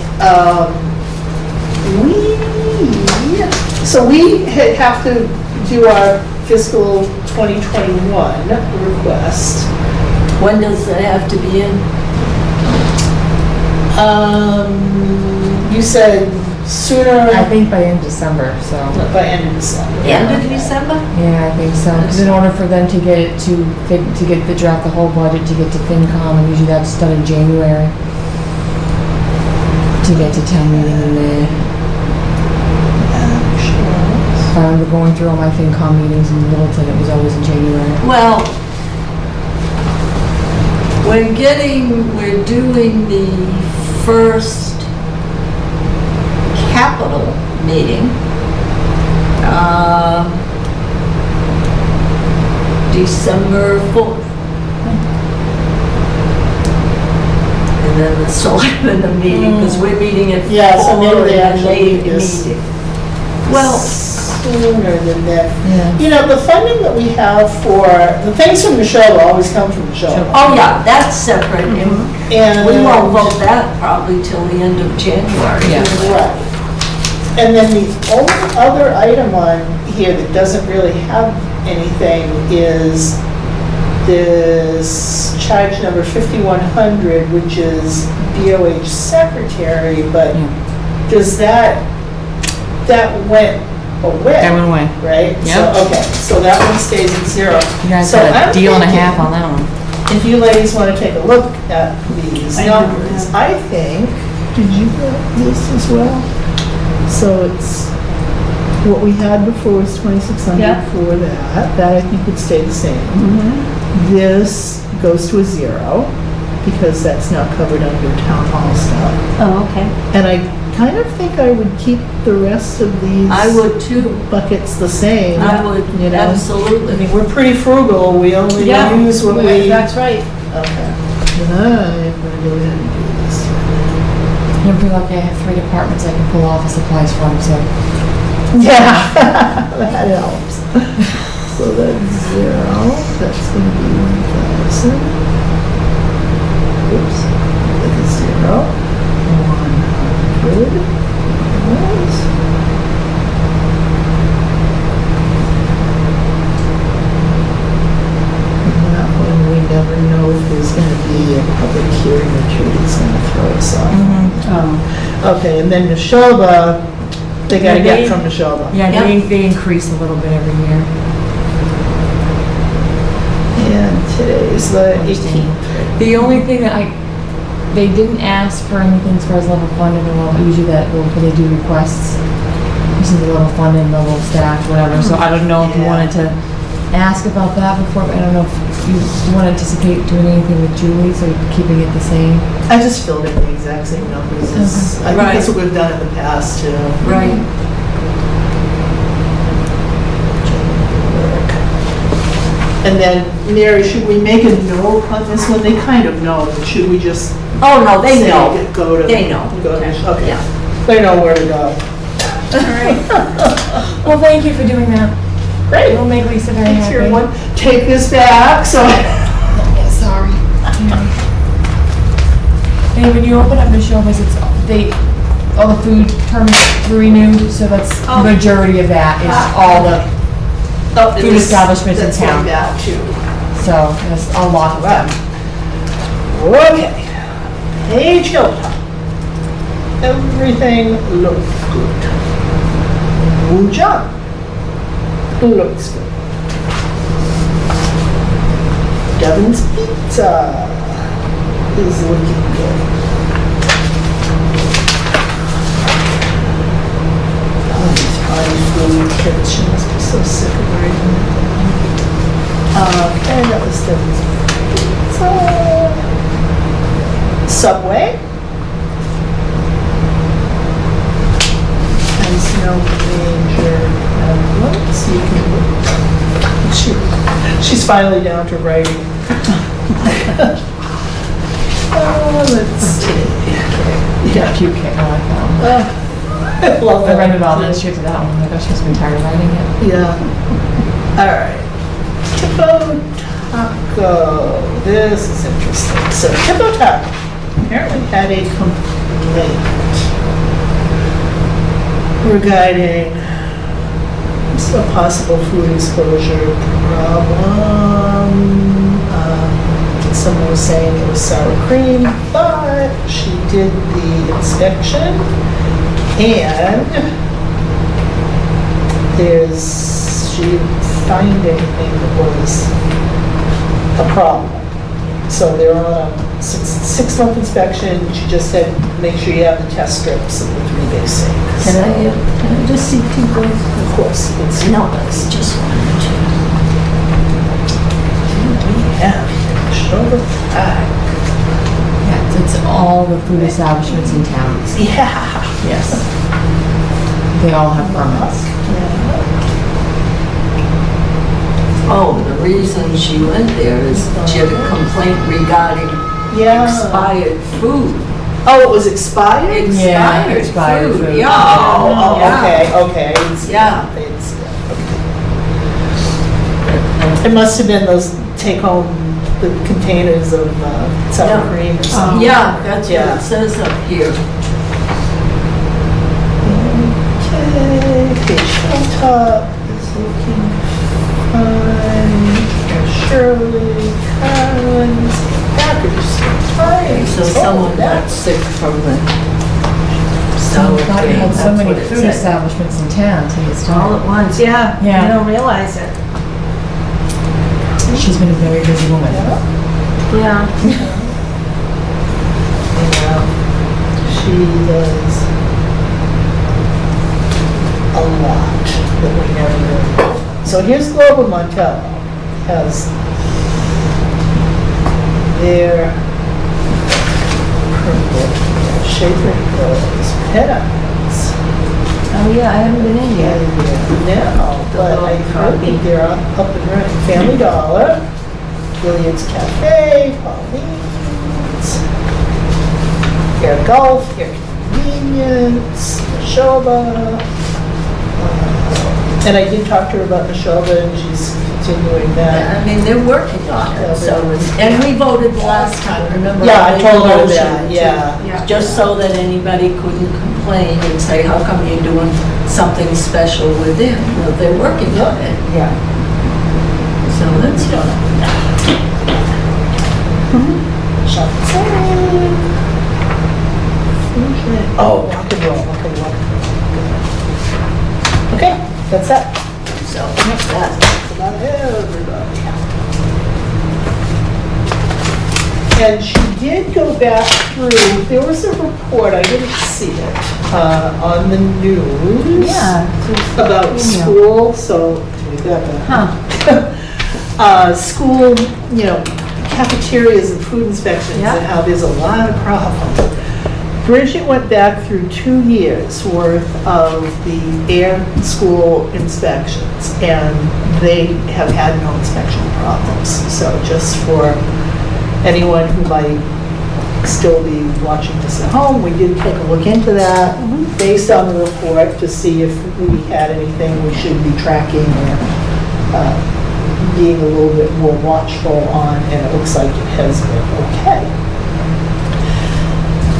we have to do our fiscal 2021 request. When does it have to be in? You said sooner. I think by end of December, so. By end of December. End of December? Yeah, I think so. Because in order for them to get it to get the draft, the whole budget, to get to FinCom, and usually that's done in January. To get to town meeting in May. I remember going through all my FinCom meetings in Littleton, it was always in January. Well, we're doing the first capital meeting. December 4th. And then the selectmen are meeting, because we're meeting at 4. Yeah, so maybe they and actually they need this meet. Well, sooner than that. Yeah. You know, the funding that we have for, the things from Neshoba always come from Neshoba. oh yeah, that's separate, and And we won't vote that probably till the end of January. Yeah. Right. And then the only other item on here that doesn't really have anything is this charge number 5100, which is BOH secretary, but does that went away? That went away. Right? Yep. So, okay, so that one stays at 0. You guys So got a I'm deal and a thinking, half on that one. if you ladies want to take a look at these numbers, I think, did you get this as well? So it's, what we had before was 2,600 Yeah. for that. That I think would stay the same. This goes to a 0 because that's now covered under town hall stuff. Oh, okay. And I kind of think I would keep the rest of these I would too. buckets the same. I would, You know? I absolutely. mean, we're pretty frugal. We only use what we. That's right. Okay. And I'm gonna go ahead and do this. You're pretty lucky I have 3 departments I can pull office supplies from, so. Yeah, that helps. So that's 0, that's gonna be 1,000. Oops, that's 0. 100. Yes. And that one, we never know if there's gonna be a public hearing or two that's gonna throw us off. Okay, and then Neshoba, they gotta Yeah, get they- from Neshoba. Yeah, they increase a little bit every year. And today's the 18th. The only thing that they didn't ask for anything as far as level funded or level, usually when they do requests, this is the level funded, level staff, whatever, so I don't know if you wanted to ask about that before, but I don't know if you want to anticipate doing anything with Julie, so you're keeping it the same. I just filled in the exact same numbers as, I think that's what we've done in the past too. Right. And then, Mary, should we make a note on this one? They kind of know, but should we just Oh, no, they say, know. go to? They know. Go to, okay. Yeah. They know where to go. Well, thank you for doing that. Great. It'll make Lisa very Thanks, happy. everyone. Take this back, so. Sorry. And when you open up Neshoba's, all the food permits were renewed, so that's the majority of that is all the food establishments in That's town. going back too. So there's a lot of them. Okay, Page Hilltop. Everything looked good. Wujan looks good. Devin's Pizza is looking good. Oh, these party food kits, she must be so sick of reading them. Okay, that was Devin's Pizza. Subway. There's no major problems. You can, she's finally down to writing. Let's see. Yeah, cute kid, I like that one. I love I that. read about it, straight to that one. I thought she was been tired of writing it. Yeah. All right. Tipo Taco. This is interesting. So Tipo Taco apparently had a complaint regarding a possible food exposure problem. Someone was saying it was sour cream, but she did the inspection and she didn't find anything that was a problem. So they're on a six-month inspection. She just said, make sure you have the test strips and the 3 basic. Can I just see two things? Of course, you can see. No, it's just wanted to. We have here, show the back. Yeah, it's all the food establishments in town. Yeah. Yes. They all have permits. Oh, the reason she went there is she had a complaint regarding expired food. Oh, it was expired? Yeah, expired food. Yeah. Oh, Yeah. okay. Yeah. It must have been those take-home, the containers of sour cream or something. Yeah, that's what it says up here. Okay, Fish Hilltop is looking fine. Shirley, Collins, Packers, So someone got sick from the sour God, we cream. had so That's many what it food said. establishments in town, so it's All at once, yeah. Yeah. You don't realize it. She's been a very busy woman. Yeah. She does a lot that we never really. So here's Global Montello, has their permit, Schaefer Hills, Pet Islands. Oh, yeah, I haven't been in yet. No, but I think they're up and running. Family Dollar, Gilead's Cafe, Pauline's, Air Golf, Air Convenience, Neshoba. And I did talk to her about Neshoba, and she's continuing that. I mean, they're working on it, so, and we voted last time, remember? Yeah, I made told the her motion that, to- yeah. Just so that anybody couldn't complain and say, how come you're doing something special with them? Well, they're working on it. Yeah. So that's Oh, rock and roll, okay, okay, that's that. So, That's about everybody. And she did go back through, there was a report, I didn't see it, on the news. Yeah. About school, so we got that. School, cafeterias and food inspections and how there's a lot of problems. Bridget went back through 2 years worth of the Ayer school inspections, and they have had no inspection problems. So just for anyone who might still be watching this at home, we did take a look into that based on the report to see if we had anything we should be tracking or being a little bit more watchful on, and it looks like it has been okay.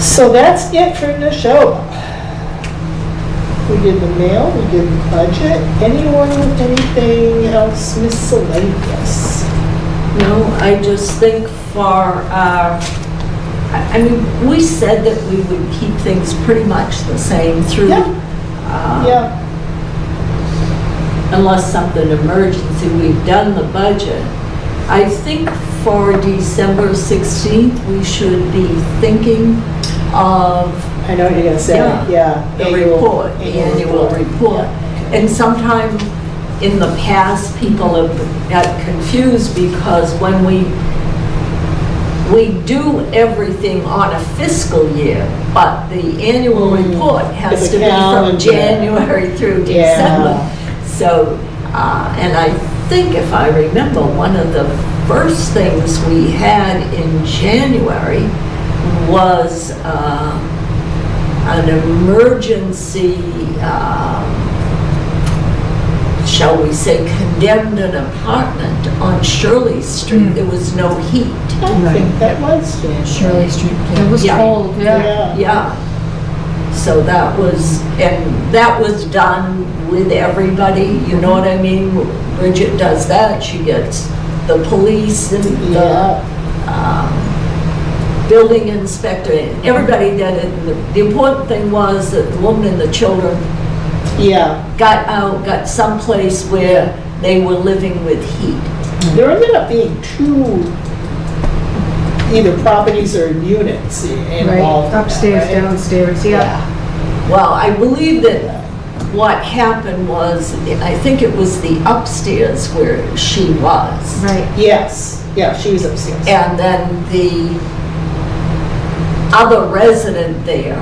So that's it for Neshoba. We did the mail, we did the budget. Anyone with anything else miscellaneous? no, I just think for our I mean, we said that we would keep things pretty much the same through, Yeah. unless something emergency. We've done the budget. I think for December 16th, we should be thinking of I know what you're gonna say, yeah. the report, the annual report. And sometime in the past, people have got confused because when we do everything on a fiscal year, but the annual report has to be from January through December. So, and I think if I remember, one of the first things we had in January was an emergency, shall we say, condemned an apartment on Shirley Street. There was no heat. I think that was Shirley Street. It was Yeah. cold, yeah. Yeah. So that was, and that was done with everybody, you know what I mean? Bridget does that, she gets the police and the building inspector, and everybody did it. The important thing was that the woman and the children got out, got someplace where they were living with heat. There ended up being 2 either properties or units involved. Upstairs, downstairs, yeah. Well, I believe that what happened was, I think it was the upstairs where she was. Right. Yes, yeah, she was upstairs. And then the other resident there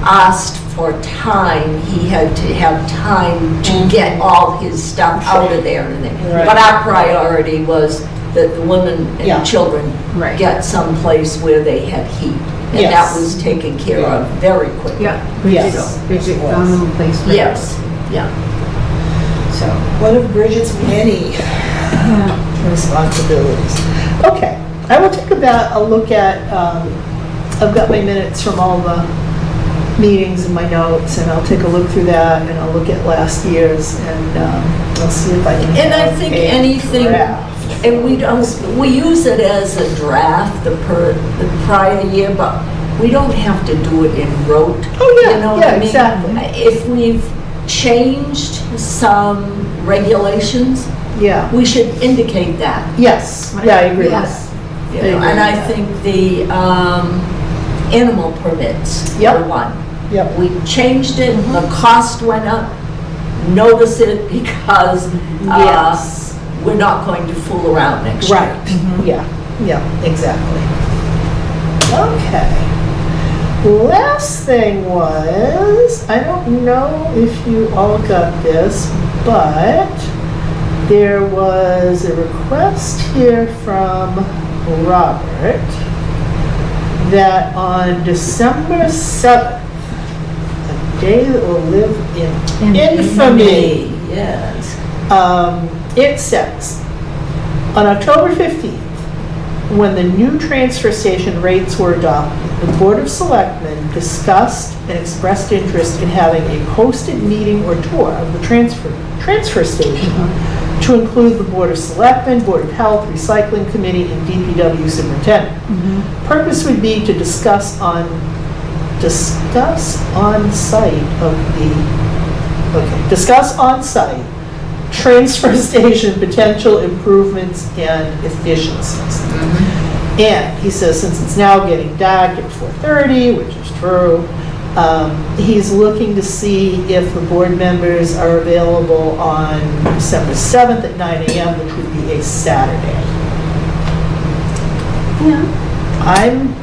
asked for time. He had to have time to get all his stuff out of there. Right. But our priority was that the women and children get someplace where they had heat. And that was taken care of very quickly. Yeah, Bridget found them a place. Yes, yeah. So, one of Bridget's many responsibilities. Okay, I will take a look at, I've got my minutes from all the meetings and my notes, and I'll take a look through that, and I'll look at last year's, and I'll see if I can. And I think anything, and we use it as a draft, the prior year, but we don't have to do it in rote. Oh, yeah, you know what I mean? exactly. If we've changed some regulations, we should indicate that. Yes, yeah, I agree with that. You know, and I think the animal permits are one. We changed it, the cost went up, notice it because we're not going to fool around next year. Right, yeah, exactly. Okay. Last thing was, I don't know if you all got this, but there was a request here from Robert that on December 7th, a day that will live in infamy. Yes. It says, on October 15th, when the new transfer station rates were adopted, the Board of Selectmen discussed and expressed interest in having a posted meeting or tour of the transfer station to include the Board of Selectmen, Board of Health, Recycling Committee, and DPW Superintendent. Purpose would be to discuss on site transfer station potential improvements and efficiencies. And he says, since it's now getting dark at 4:30, which is true, he's looking to see if the board members are available on December 7th at 9 a.m., which would be a Saturday. I'm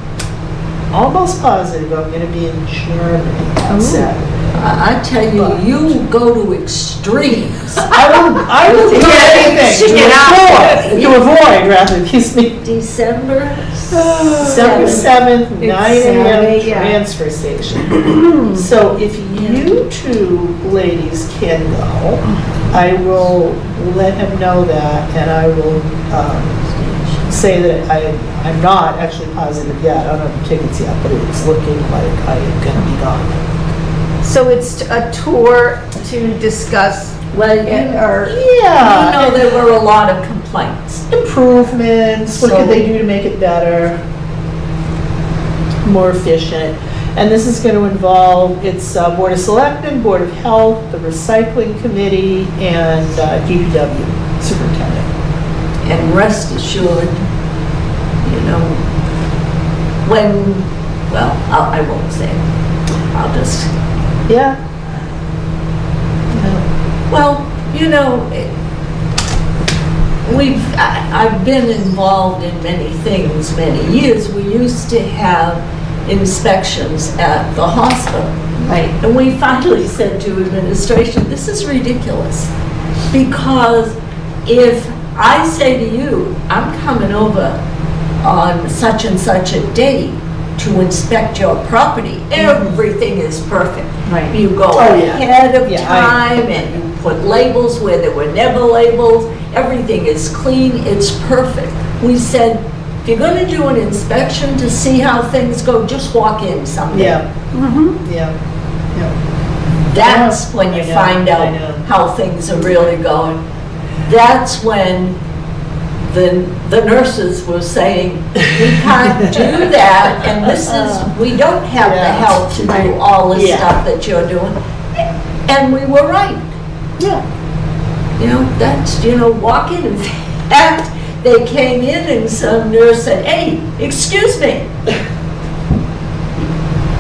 almost positive I'm going to be in Germany on Saturday. I tell you, you go to extremes. I will do anything to avoid, rather, excuse me. December 7th, 9 a.m. Saturday, transfer station. So if you 2 ladies can go, I will let him know that, and I will say that I'm not actually positive yet. I don't have the tickets yet, but it's looking like I am going to be gone. So it's a tour to discuss, Well, you know there were a lot of complaints. Improvements, what could they do to make it better? more efficient. And this is going to involve, it's Board of Selectmen, Board of Health, the Recycling Committee, and DPW Superintendent. And rest assured, you know, I won't say it. I'll just, Yeah. well, you know, I've been involved in many things many years. We used to have inspections at the hospital. Right. And we finally said to administration, this is ridiculous. Because if I say to you, I'm coming over on such and such a date to inspect your property, everything is perfect. Right. You go Oh, yeah. ahead of Yeah, time and you put labels where there were never labels. Everything is clean, it's perfect. We said, if you're gonna do an inspection to see how things go, just walk in someday. Yeah. Yeah. Yeah. That's when you I know, find I out know. how things are really going. That's when the nurses were saying, we can't do that, and this is, we don't have the Yeah. help to do all the Yeah. stuff that you're doing. And we were right. Yeah. You know, that's, you know, walk in. In fact, they came in and some nurse said, hey, excuse me.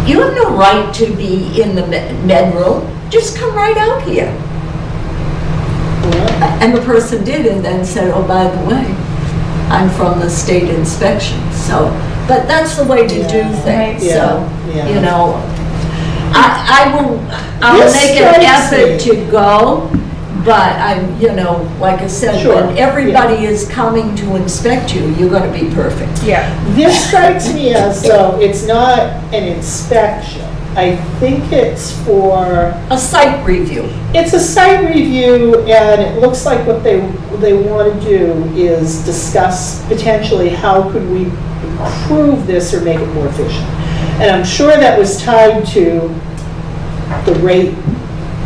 You have no right to be in the med room. Just come right out here. And the person did, and then said, oh, by the way, I'm from the state inspection. So, but that's the way to do things. So, you know, I'll This make an strikes effort me. to go, but I'm, you know, like I said, Sure, when everybody is coming to inspect you, you're gonna be perfect. Yeah. This strikes me as though it's not an inspection. I think it's for, A site review. it's a site review, and it looks like what they want to do is discuss potentially how could we improve this or make it more efficient. And I'm sure that was tied to the rate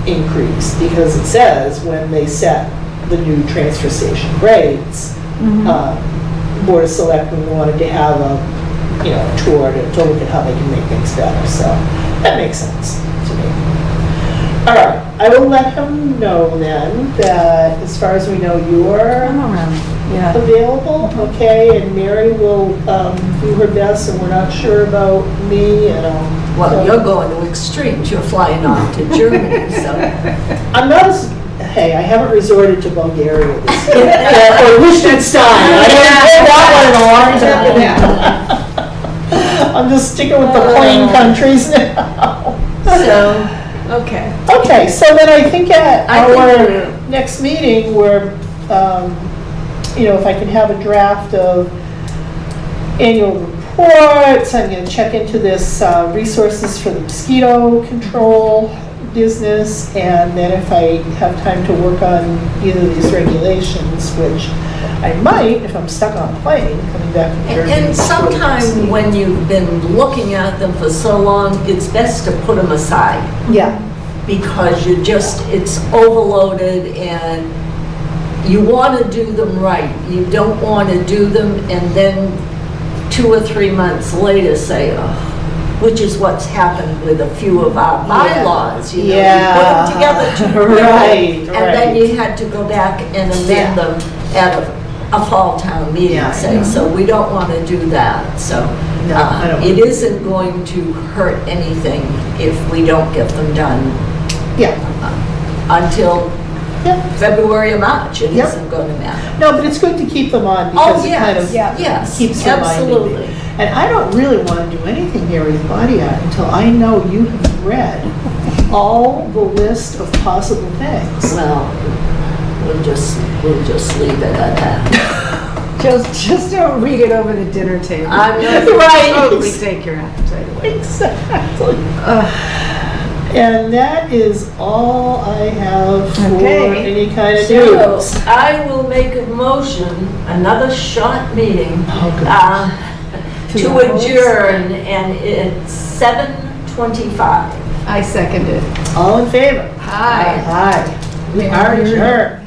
increase, because it says when they set the new transfer station rates, Board of Selectmen wanted to have a, you know, tour to look at how they can make things better, so that makes sense to me. All right, I will let him know then that as far as we know, you're available, okay, and Mary will do her best, and we're not sure about me, and Well, you're going to extremes. You're flying off to Germany, so. I'm not as, hey, I haven't resorted to Bulgaria this year. Or Liechtenstein. I haven't done that in a long time. I'm just sticking with the plain countries now. So, Okay. Okay, so then I think at I think our next meeting, where, you know, if I can have a draft of annual reports, I'm gonna check into this resources for the mosquito control business, and then if I have time to work on either of these regulations, which I might if I'm stuck on a plane coming back from Germany. and sometimes when you've been looking at them for so long, it's best to put them aside. Yeah, Because it's overloaded and you want to do them right. You don't want to do them and then 2 or 3 months later say, oh, which is what's happened with a few of our bylaws. You know, you put them together too quickly, Right, and then you had to go back and amend them at a fall town meeting, Yeah, I say. know. So we don't want to do that. So No, I don't. it isn't going to hurt anything if we don't get them done yeah. until Yeah. February or March. It Yep. isn't going to matter. No, but it's good to keep them on because it kind of Yes, keeps reminding absolutely. me. And I don't really want to do anything here with Body Art until I know you have read all the list of possible things. Well, we'll just leave it at that. Just don't read it over the dinner table. I'm not- Right. Totally take your appetite away. Exactly. And that is all I have for Okay. any kind of So news. I will make a motion, another short meeting, to adjourn, and it's 7:25. I second it. All in favor? Hi. Aye. We are adjourned.